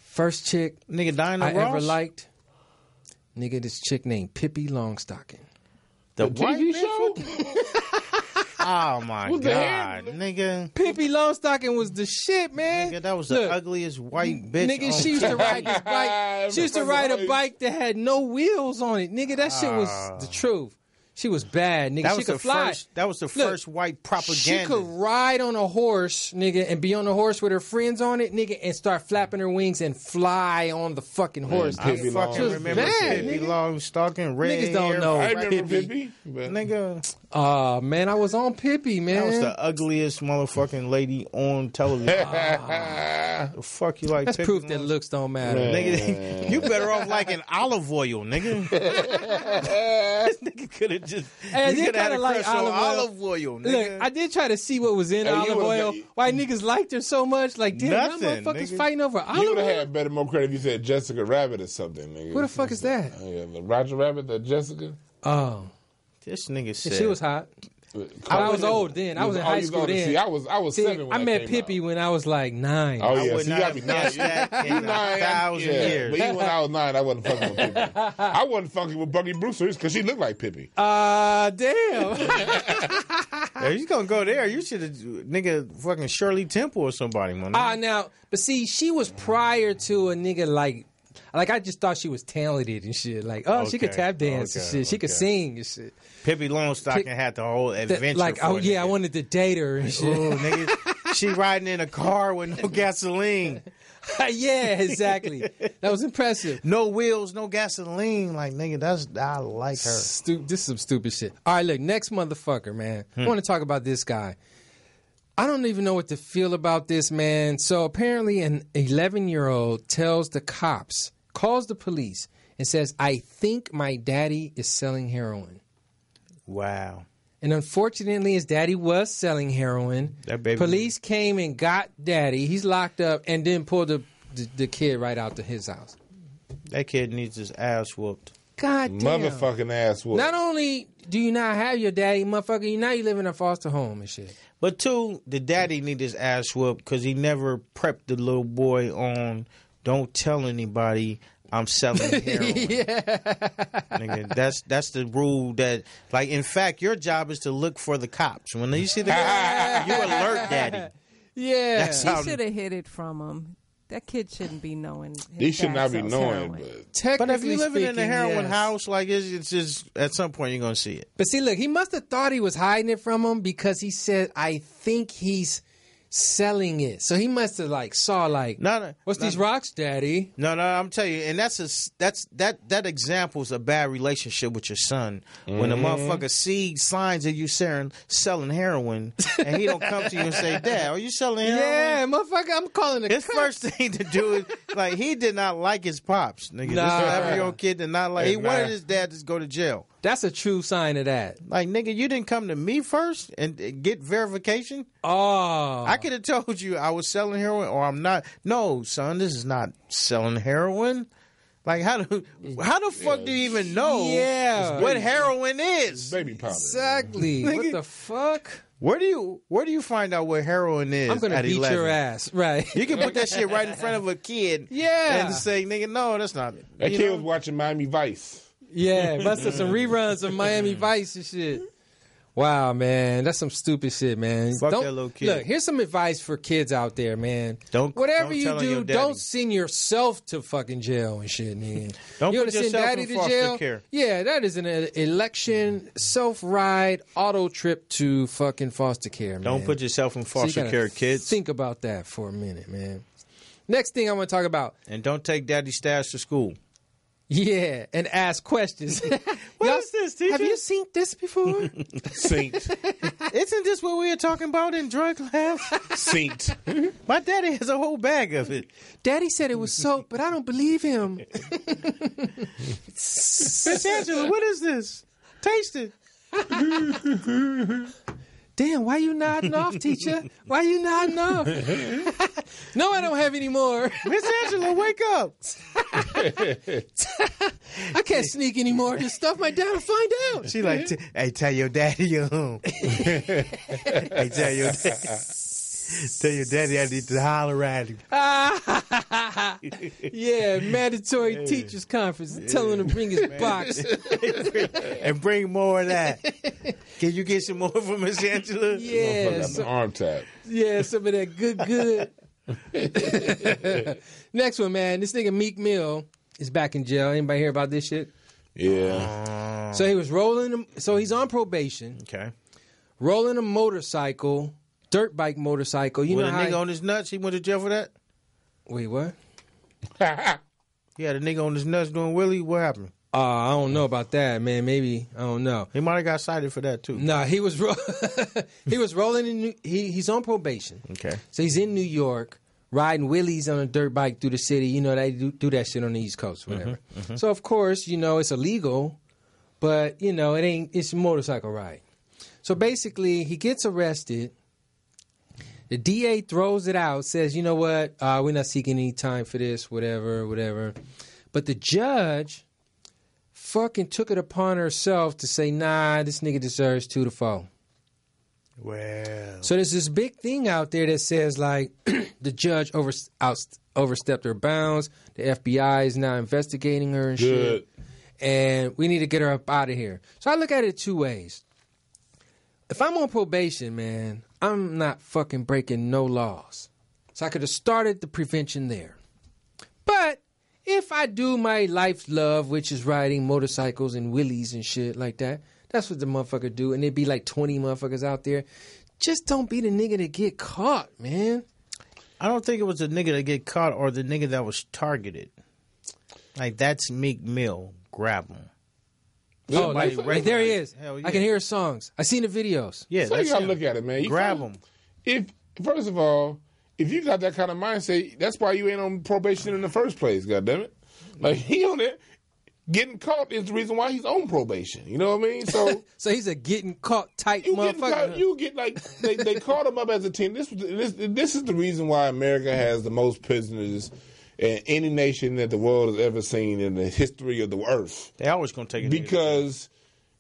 First chick nigga Diana I Ross? ever liked. Nigga, this chick named Pippi Longstocking. The white TV show? Oh, my God. Nigga. Pippi Longstocking was the shit, man. Nigga, that was the ugliest white bitch. Nigga, she used to ride this bike. She used to ride a bike that had no wheels on it. Nigga, that shit was the truth. She was bad, nigga. She could fly. That was the first white propaganda. She could ride on a horse, nigga, and be on the horse with her friends on it, nigga, and start flapping her wings and fly on the fucking horse. I fucking remember Pippi Longstocking, red Niggas don't hair. know. I remember Pippi. Nigga. Man, I was on Pippi, man. That was the ugliest motherfucking lady on television. The fuck you like That's Pippi proof that looks don't matter. Nigga, you better off liking olive oil, nigga. This nigga could have just. Hey, you could have had a like crush on olive oil, nigga. Look, I did try to see what was in olive oil. Why niggas liked her so much? Like, damn, y'all motherfuckers nigga. fighting over olive You oil. would have had more credit if you said Jessica Rabbit or something, nigga. Who the fuck is that? Yeah, the Roger Rabbit, the Jessica. Oh, This nigga said she was hot. I was old then. I was in high school then. See, I was 7 when I met came Pippi out. when I was like 9. Oh yeah, I would so you not got me have guessed that in 1,000 years. But even when I was 9, I wasn't fucking with Pippi. I wasn't fucking with Buggy Brewster because she looked like Pippi. Damn. If you gonna go there, you should have nigga fucking Shirley Temple or somebody, man. Now, but see, she was prior to a nigga like I just thought she was talented and shit. Like, she could tap dance and shit. She could sing and shit. Pippi Longstocking had the whole adventure. Like, for yeah, I nigga. wanted to date her and shit. Ooh, nigga, she riding in a car with no gasoline. Yeah, exactly. That was impressive. No wheels, no gasoline. Like, nigga, I like her. This is some stupid shit. All right, look, next motherfucker, man. I want to talk about this guy. I don't even know what to feel about this, man. So apparently an 11-year-old calls the police and says, I think my daddy is selling heroin. Wow. And unfortunately, his daddy was selling heroin. That baby. Police came and got daddy. He's locked up and then pulled the kid right out to his house. That kid needs his ass whooped. God damn. Motherfucking ass whoop. Not only do you not have your daddy, motherfucker, now you live in a foster home and shit. But two, the daddy need his ass whooped because he never prepped the little boy on don't tell anybody I'm selling heroin. Nigga, that's the rule that, like, in fact, your job is to look for the cops. When you see the guy, you alert daddy. Yeah. That's He how, should have hid it from him. That kid shouldn't be knowing. He should not be sells knowing. heroin. but if you living in a heroin yes. house, like, it's just, at some point, you're going to see it. But see, look, he must have thought he was hiding it from him because he said, I think he's selling it. So he must have saw what's these rocks, daddy? No, I'm telling you, and that example's a bad relationship with your son. When a motherfucker sees signs of you selling heroin, and he don't come to you and say, Dad, are you selling heroin? Yeah, motherfucker, I'm calling the His cops. first thing to do is, like, he did not like his pops, nigga. Nah. This 11-year-old kid did not like. He wanted his dad to go to jail. That's a true sign of that. Like, nigga, you didn't come to me first and get verification? Oh. I could have told you I was selling heroin or I'm not. No, son, this is not selling heroin. Like, how the fuck do you even know what heroin is? Baby powder. Exactly. What the fuck? Where do you find out what heroin is? I'm gonna at beat 11? your ass, right? You can put that shit right in front of a kid, Yeah. and say, "Nigga, no, that's not it." That kid was watching Miami Vice. Yeah, busted some reruns of Miami Vice and shit. Wow, man, that's some stupid shit, man. Fuck that little kid. Look, here's some advice for kids out there, man. Whatever don't you tell on your do, daddy. don't send yourself to fucking jail and shit, man. Don't you put wanna send yourself daddy in to foster jail? care. Yeah, that is an election self-ride auto trip to fucking foster care, man. Don't put yourself in So you foster gotta care, kids. Think about that for a minute, man. Next thing I want to talk about. And don't take daddy's stash to school. Yeah, and ask questions. What is this, teacher? Have you seen this before? Saint. Isn't this what we were talking about in drug class? Saint. My daddy has a whole bag of it. Daddy said it was soap, but I don't believe him. Miss Angela, what is this? Taste it. Damn, why you nodding off, teacher? Why you nodding off? No, I don't have any more. Miss Angela, wake up. I can't sneak any more of this stuff. My dad will find out. She like, hey, tell your daddy you're home. Hey, tell your daddy I need to holler at him. Yeah, mandatory teachers conference. Tell him to bring his box. And bring more of that. Can you get some more from Miss Angela? Yeah, Arm tap. yeah, some of that good. Next one, man. This nigga Meek Mill is back in jail. Anybody hear about this shit? Yeah. So he was rolling. So he's on probation. Okay. Rolling a motorcycle, dirt bike motorcycle. You With know a how? nigga on his nuts, he went to jail for that? Wait, what? He had a nigga on his nuts doing Willie. What happened? I don't know about that, man. Maybe I don't know. He might have got cited for that too. No, he was he was rolling in. He's on probation. Okay. So he's in New York, riding wheelies on a dirt bike through the city. You know, they do that shit on the East Coast, whatever. So of course, you know, it's illegal, but you know, it ain't. It's a motorcycle ride. So basically, he gets arrested. The DA throws it out, says, you know what, we're not seeking any time for this, whatever. But the judge fucking took it upon herself to say, nah, this nigga deserves 2 to 4. Well. So there's this big thing out there that says, like, the judge overstepped her bounds. The FBI is now investigating her and shit. And we need to get her up out of here. So I look at it 2 ways. If I'm on probation, man, I'm not fucking breaking no laws. So I could have started the prevention there. But if I do my life's love, which is riding motorcycles and wheelies and shit like that, that's what the motherfucker do. And there'd be like 20 motherfuckers out there. Just don't be the nigga to get caught, man. I don't think it was the nigga that get caught or the nigga that was targeted. Like, that's Meek Mill. Grab him. Oh, like there he is. Hell yeah. I can hear his songs. I seen the videos. Yeah, So you gotta look at it, man. You grab him. If first of all, if you got that kind of mindset, that's why you ain't on probation in the first place. Goddammit, like he on it. Getting caught is the reason why he's on probation. You know what I mean? So, So he's a getting caught type you motherfucker. get like they caught him up as a team. This is the reason why America has the most prisoners in any nation that the world has ever seen in the history of the earth. They always gonna take it Because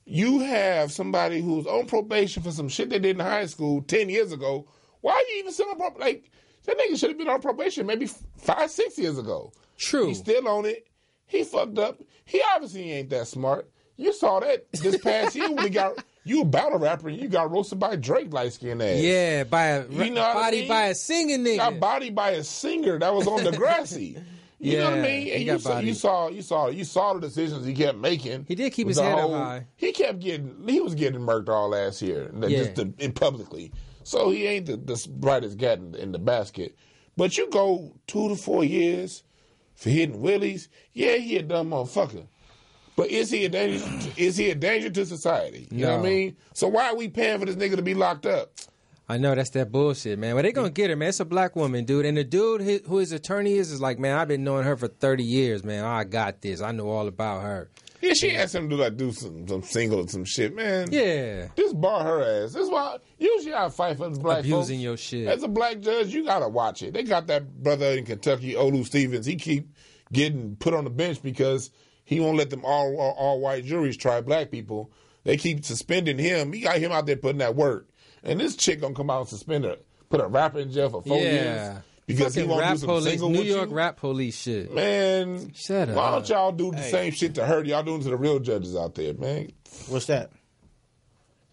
you have somebody who's on probation for some shit they did in high school 10 years ago. Why are you even still on probation? Like, that nigga should have been on probation maybe 5-6 years ago. True. He's still on it. He fucked up. He obviously ain't that smart. You saw that this past year when you a battle rapper and you got roasted by Drake light-skinned ass. Yeah, by a You know what I body mean? by a singing nigga. Got bodied by a singer that was on Degrassi. You know what I Yeah, mean? he And got bodied. you saw the decisions he kept making. He did keep With his the head up high. He was getting murked all last year, in publicly. So he ain't the brightest cat in the basket. But you go 2 to 4 years for hitting willies. Yeah, he a dumb motherfucker. But is he a danger? Is he a danger to society? You know what I mean? So why are we paying for this nigga to be locked up? I know, that's that bullshit, man. Well, they gonna get her, man. It's a black woman, dude. And the dude who his attorney is like, man, I've been knowing her for 30 years, man. I got this. I know all about her. Yeah, she asked him to do some single or some shit, man. Yeah. Just bar her ass. This is why usually I fight for black Abusing folks. your shit. As a black judge, you gotta watch it. They got that brother in Kentucky, Olu Stevens. He keep getting put on the bench because he won't let them all white juries try black people. They keep suspending him. He got him out there putting that work. And this chick gonna come out and suspend her, put a rapper in jail for 4 years because he Fucking won't rap do some police, single New with York you. rap police shit. Man, Shut up. why don't y'all do the same shit to her y'all doing to the real judges out there, man? What's that?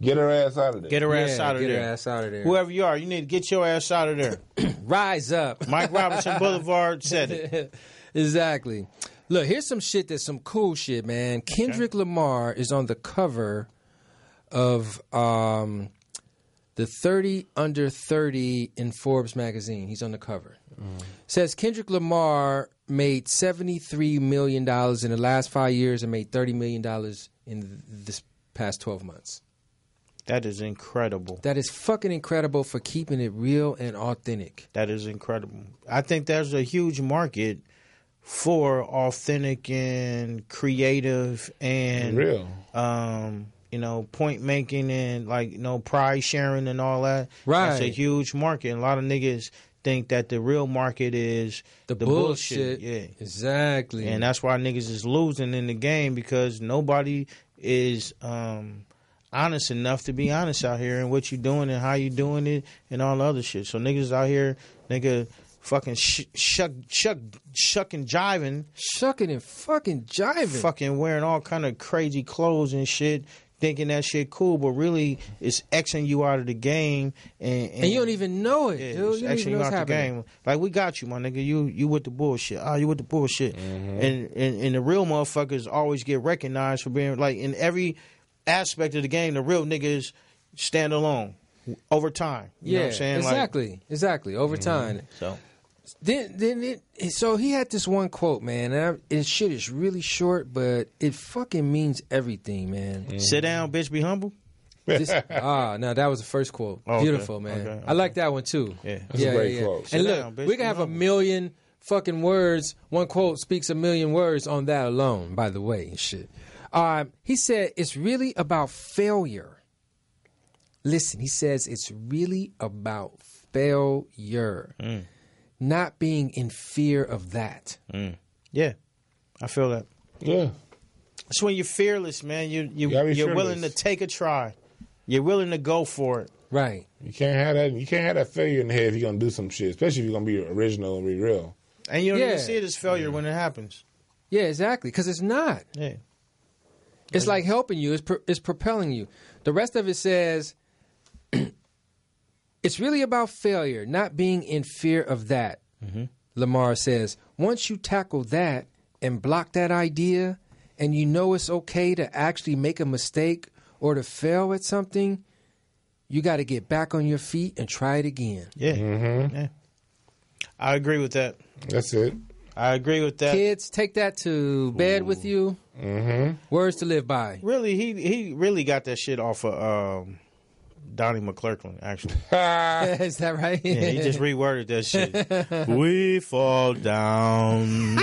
Get her ass out of there. Get her ass out of get there. her ass out of there. Whoever you are, you need to get your ass out of there. Rise up. Mike Robertson Blvd said it. Exactly. Look, here's some shit that's some cool shit, man. Kendrick Lamar is on the cover of the 30 Under 30 in Forbes magazine. He's on the cover. Says Kendrick Lamar made $73 million in the last 5 years and made $30 million in this past 12 months. That is incredible. That is fucking incredible for keeping it real and authentic. That is incredible. I think there's a huge market for authentic and creative and real. Point making and pride sharing and all that. Right. That's a huge market. And a lot of niggas think that the real market is the bullshit. Yeah. Exactly. And that's why niggas is losing in the game, because nobody is honest enough to be honest out here and what you doing and how you doing it and all the other shit. So niggas out here, fucking shucking jiving. Shucking and fucking jiving. Fucking wearing all kind of crazy clothes and shit, thinking that shit cool, but really it's Xing you out of the game. And you don't even know it, yeah, dude. It's You don't Xing even know you what's out the happening. game. Like, we got you, my nigga. You with the bullshit. You with the bullshit. Mm-hmm. And the real motherfuckers always get recognized for being, like, in every aspect of the game, the real niggas stand alone over time. You know what I'm saying? Exactly. Over time. So So he had this one quote, man. And shit is really short, but it fucking means everything, man. Sit down, bitch, be humble. No, that was the first quote. Okay. Beautiful, man. Okay. I like that one too. Yeah. That's a great quote. And Sit look, down, bitch, we can be have humble. 1 million fucking words. One quote speaks 1 million words on that alone, by the way, and shit. He said, it's really about failure. Listen, he says it's really about failure. Not being in fear of that. Yeah, I feel that. Yeah. It's when you're fearless, man. You're fearless. willing to take a try. You're willing to go for it. Right. You can't have that. You can't have that failure in the head if you're gonna do some shit, especially if you're gonna be original and be real. And you don't Yeah. even see it as failure when it happens. Yeah, exactly. Because it's not. Yeah. It's like helping you. It's propelling you. The rest of it says, it's really about failure, not being in fear of that. Lamar says, once you tackle that and block that idea, and you know it's okay to actually make a mistake or to fail at something, you got to get back on your feet and try it again. Yeah. Yeah. I agree with that. That's it. I agree with that. Kids, take that to bed with you. Words to live by. Really, he really got that shit off of Donnie McClurkin, actually. Is that right? Yeah, he just reworded that shit. We fall down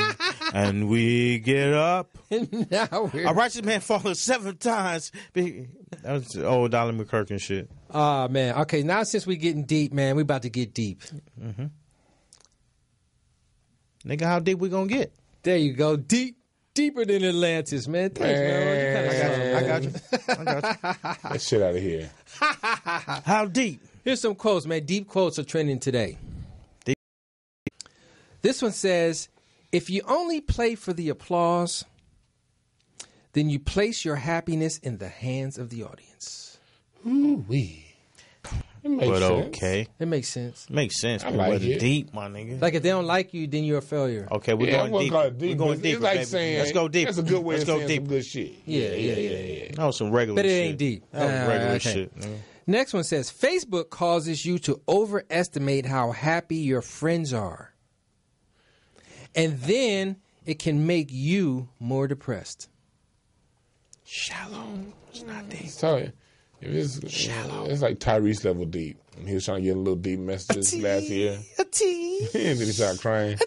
and we get up. Now we're... A righteous man falls 7 times. That was the old Donnie McClurkin shit. Oh, man. Okay, now since we getting deep, man, we about to get deep. Nigga, how deep we gonna get? There you go. Deeper than Atlantis, man. Thanks, man. I got you. That shit out of here. How deep? Here's some quotes, man. Deep quotes are trending today. Deep. This one says, if you only play for the applause, then you place your happiness in the hands of the audience. Ooh-wee. It makes But sense. okay. It makes sense. Makes sense. I But like what it. deep, my nigga. Like if they don't like you, then you're a failure. Okay, we're Yeah, I going wouldn't deep. call it deep. We're going but deeper, it's like baby. saying, Let's go deep. That's a good way Let's of go saying deep. some good shit. Yeah. That was some regular But it shit. ain't deep. That was regular Okay. shit, nigga. Next one says, Facebook causes you to overestimate how happy your friends are. And then it can make you more depressed. Shallow. It's not deep. So if it's shallow, it's like Tyrese level deep. He was trying to get a little deep messages last year. A tea. And then he started crying.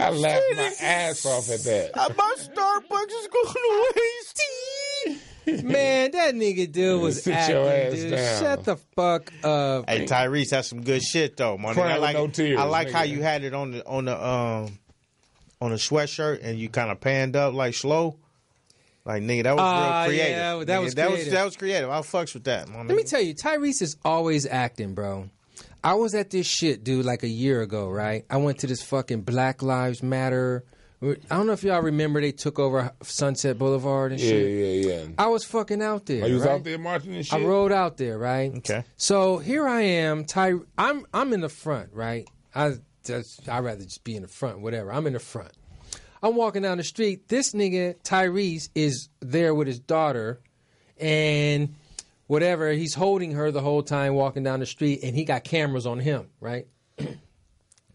I laughed my ass off at that. My Starbucks is going to waste. Man, that nigga dude was Sit acting, your ass dude. down. Shut the fuck up. Hey, Tyrese has some good shit though, man. Crying I with like no tears, I like how nigga. you had it on the sweatshirt and you kind of panned up like slow. Like nigga, that was real creative. Yeah, that was Nigga, creative. that was creative. I fucks with that. Let me tell you, Tyrese is always acting, bro. I was at this shit, dude, like a year ago, right? I went to this fucking Black Lives Matter. I don't know if y'all remember they took over Sunset Boulevard and shit. Yeah. I was fucking out there. Oh, you was right? out there marching and shit? I rode out there, right? Okay. So here I am, I'm in the front, right? I'd rather just be in the front, whatever. I'm in the front. I'm walking down the street. This nigga, Tyrese, is there with his daughter, and whatever. He's holding her the whole time walking down the street, and he got cameras on him, right?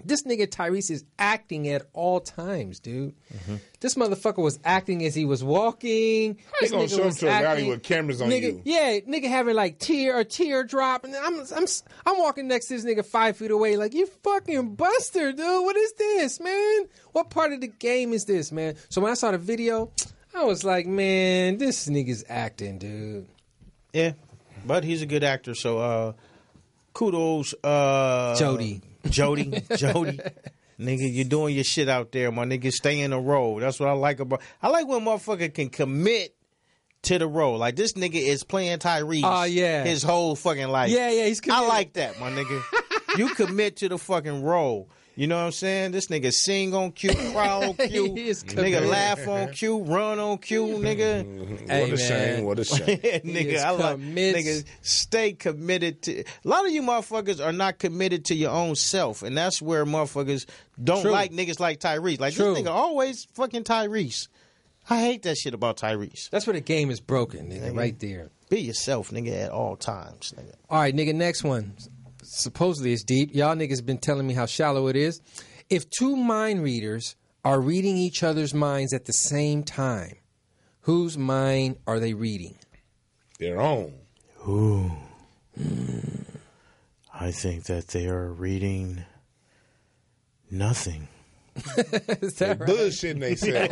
This nigga Tyrese is acting at all times, dude. Mm-hmm. This motherfucker was acting as he was walking. How you gonna show him to a rally with cameras on you? Yeah, nigga having like tear drop, and I'm walking next to this nigga 5 feet away, like, you fucking buster, dude. What is this, man? What part of the game is this, man? So when I saw the video, I was like, man, this nigga's acting, dude. Yeah, but he's a good actor, so kudos, Jody. Nigga, you're doing your shit out there, my nigga. Stay in the role. That's what I like about. I like when motherfucker can commit to the role. Like, this nigga is playing Tyrese. Oh, yeah. His whole fucking life. Yeah, he's committed. I like that, my nigga. You commit to the fucking role. You know what I'm saying? This nigga sing on cue, cry on cue, nigga laugh on cue, run on cue, nigga. Hey, what a shame. Nigga, I like nigga, stay committed to. A lot of you motherfuckers are not committed to your own self, and that's where motherfuckers don't like niggas like Tyrese. Like, this nigga always fucking Tyrese. I hate that shit about Tyrese. That's where the game is broken, nigga, right there. Be yourself, nigga, at all times, nigga. All right, nigga, next one. Supposedly it's deep. Y'all niggas been telling me how shallow it is. If two mind readers are reading each other's minds at the same time, whose mind are they reading? Their own. Ooh. I think that they are reading nothing. Is that right? Bullshitting they say.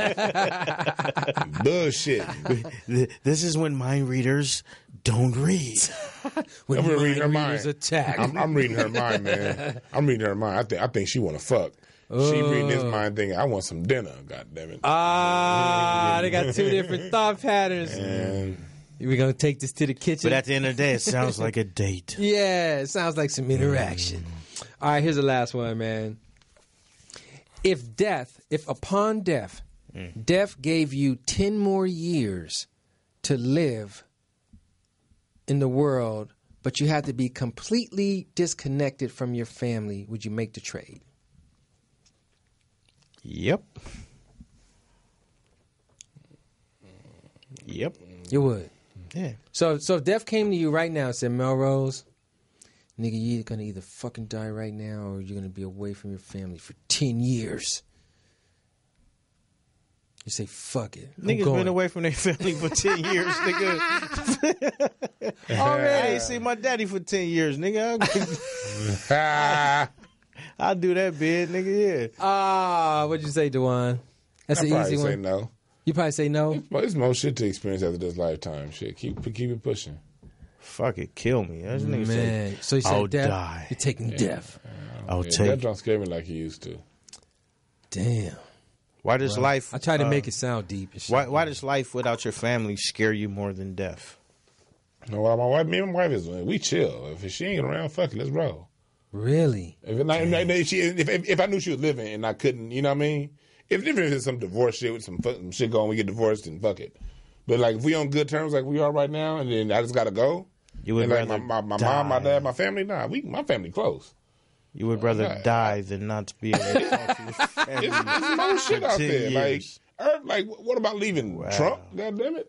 Bullshit. This is when mind readers don't read. When I'm reading her mind. Attack. I'm reading her mind, man. I'm reading her mind. I think she want to fuck. She reading his mind thinking, I want some dinner, God damn it. They got two different thought patterns. And We're going to take this to the kitchen. But at the end of the day, it sounds like a date. Yeah, it sounds like some interaction. All right, here's the last one, man. If upon death, death gave you 10 more years to live in the world, but you had to be completely disconnected from your family, would you make the trade? Yep. You would. Yeah. So if death came to you right now and said, Mellroz, nigga, you're going to either fucking die right now or you're going to be away from your family for 10 years. You say, fuck it. Niggas been away from their family for 10 years, nigga. I ain't seen my daddy for 10 years, nigga. I'll do that bid, nigga, yeah. What'd you say, Dwann? That's an easy one. Say no. You probably say no? Well, there's more shit to experience after this lifetime. Shit, keep it pushing. Fuck it, kill me. That's nigga say. So you said I'll death? die. You're taking death. I'll take. That don't scare me like he used to. Damn. Why does life? I try to make it sound deep. And shit. Why does life without your family scare you more than death? No, well, me and my wife is we chill. If she ain't around, fuck it, let's roll. Really? If I knew she was living and I couldn't, you know what I mean? If there's some divorce shit with some shit going, we get divorced and fuck it. But like if we on good terms like we are right now, and then I just gotta go. You would and rather like my mom, my dad, my family. Nah, my family close. You would rather die than not to be able to talk to your family. It's no shit out there. Years. Like, what about leaving Trump? God damn it!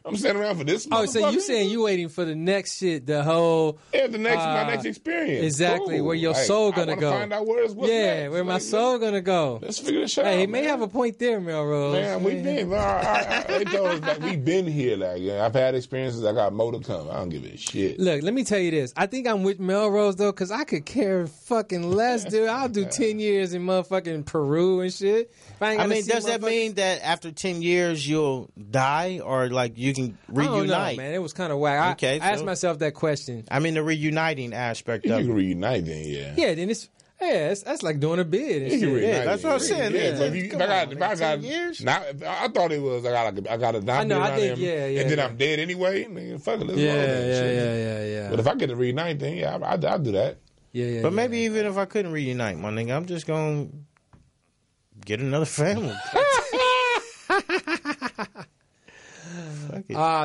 I'm standing around for this. Oh, so you saying you waiting for the next shit, the whole my next experience. Exactly, cool. where your soul gonna go. Find out what's next. Where my soul gonna go. Let's figure this shit out. Hey, he may have a point there, Mellroz. Man, we been. They told us like we been here. Like, I've had experiences. I got more to come. I don't give a shit. Look, let me tell you this. I think I'm with Mellroz though, because I could care fucking less, dude. I'll do 10 years in motherfucking Peru and shit. I mean, does that mean that after 10 years you'll die, or like you can reunite? I don't know, man. It was kind of whack. I asked myself that question. I mean, the reuniting aspect of it. You can reunite then, yeah. Yeah, then that's like doing a bid and shit. Yeah, that's what I'm saying. Yeah, so if I got 10 years, I thought it was I got to die. I know. I think and then I'm dead anyway. Man, fuck it, let's roll that. Yeah. But if I get to reunite, then yeah, I'll do that. Yeah. But maybe even if I couldn't reunite, my nigga, I'm just gonna get another family.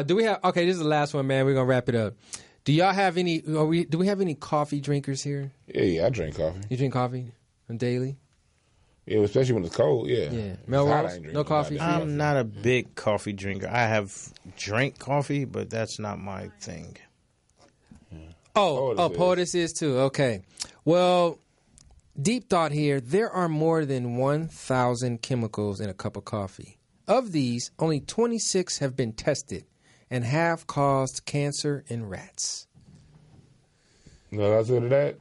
Do we have? Okay, this is the last one, man. We're gonna wrap it up. Do y'all have any? Do we have any coffee drinkers here? Yeah, I drink coffee. You drink coffee on daily? Yeah, especially when it's cold. Yeah. Mellroz, no coffee. I'm not a big coffee drinker. I have drank coffee, but that's not my thing. POTUS is too. Okay. Well, deep thought here. There are more than 1,000 chemicals in a cup of coffee. Of these, only 26 have been tested and have caused cancer in rats. No, that's what that.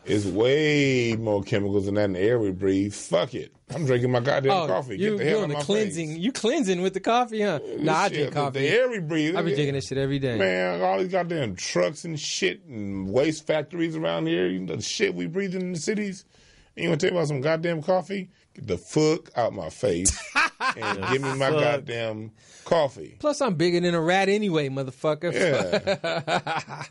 It's way more chemicals than that in the air we breathe. Fuck it. I'm drinking my goddamn coffee. Get the hell out of my cleansing. face. You cleansing with the coffee, huh? Nah, I drink coffee. The air we breathe. I be drinking this shit every day. Man, all these goddamn trucks and shit and waste factories around here. You know, the shit we breathe in the cities. And you want to tell me about some goddamn coffee? Get the fuck out my face and give me my goddamn coffee. Plus, I'm bigger than a rat anyway, motherfucker. Yeah.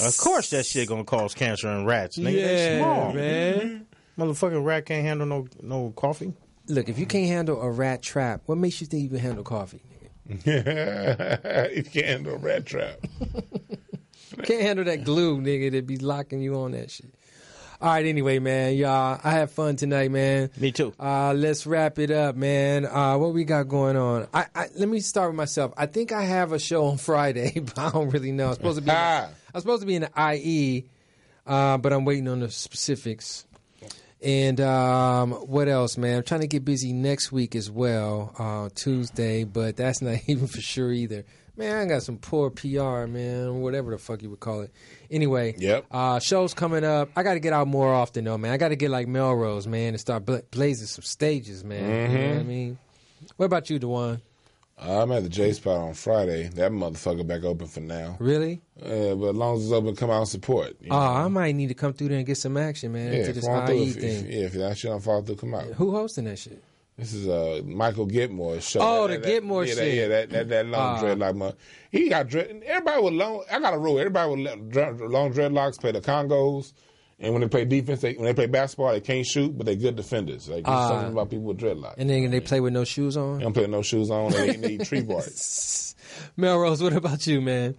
Of course that shit gonna cause cancer in rats, nigga. Yeah, they small, man. Motherfucking rat can't handle no coffee. Look, if you can't handle a rat trap, what makes you think you can handle coffee, nigga? You can't handle a rat trap. Can't handle that glue, nigga, that be locking you on that shit. All right, anyway, man, y'all, I had fun tonight, man. Me too. Let's wrap it up, man. What we got going on? Let me start with myself. I think I have a show on Friday, but I don't really know. I'm supposed to be in the IE, but I'm waiting on the specifics. And what else, man? I'm trying to get busy next week as well, Tuesday, but that's not even for sure either. Man, I got some poor PR, man, whatever the fuck you would call it. Anyway, shows coming up. I got to get out more often, though, man. I got to get like Mellroz, man, and start blazing some stages, man. Mm-hmm. You know what I mean? What about you, Dwann? I'm at the J Spot on Friday. That motherfucker back open for now. Really? But as long as it's open, come out and support. You know? I might need to come through there and get some action, man, to this IE thing. If that shit don't fall through, come out. Who hosting that shit? This is Michael Gitmore's show. Oh, the Gitmore shit. That long dreadlock man. He got everybody with long. I got a rule. Everybody with long dreadlocks play the Congos, and when they play defense, when they play basketball, they can't shoot, but they good defenders. Like there's something about people with dreadlocks. And then they play with no shoes on. They don't play with no shoes on. They eat tree bark. Mellroz, what about you, man?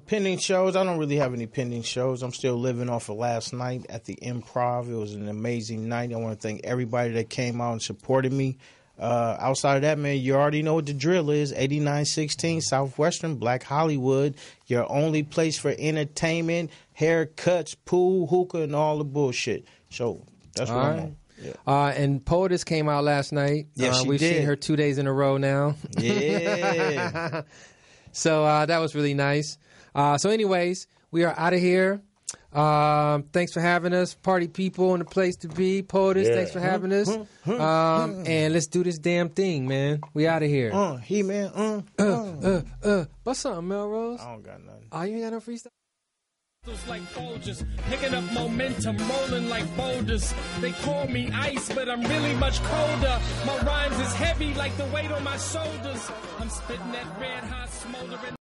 Pending shows. I don't really have any pending shows. I'm still living off of last night at the Improv. It was an amazing night. I want to thank everybody that came out and supported me. Outside of that, man, you already know what the drill is. 8916 Southwestern, Black Hollywood. Your only place for entertainment, haircuts, pool, hookah, and all the bullshit. So that's what I'm on. Yeah. And POTUS came out last night. Yes, we've seen her 2 days in a row now. Yeah. So that was really nice. So anyways, we are out of here. Thanks for having us, party people, and the place to be. POTUS, thanks for having us. And let's do this damn thing, man. We out of here. He-Man. What's something, Mellroz? I don't got nothing. Oh, you ain't got no freestyle? Like Folgers, picking up momentum, rolling like boulders. They call me ice, but I'm really much colder. My rhymes is heavy like the weight on my shoulders. I'm spitting that red hot smoldering.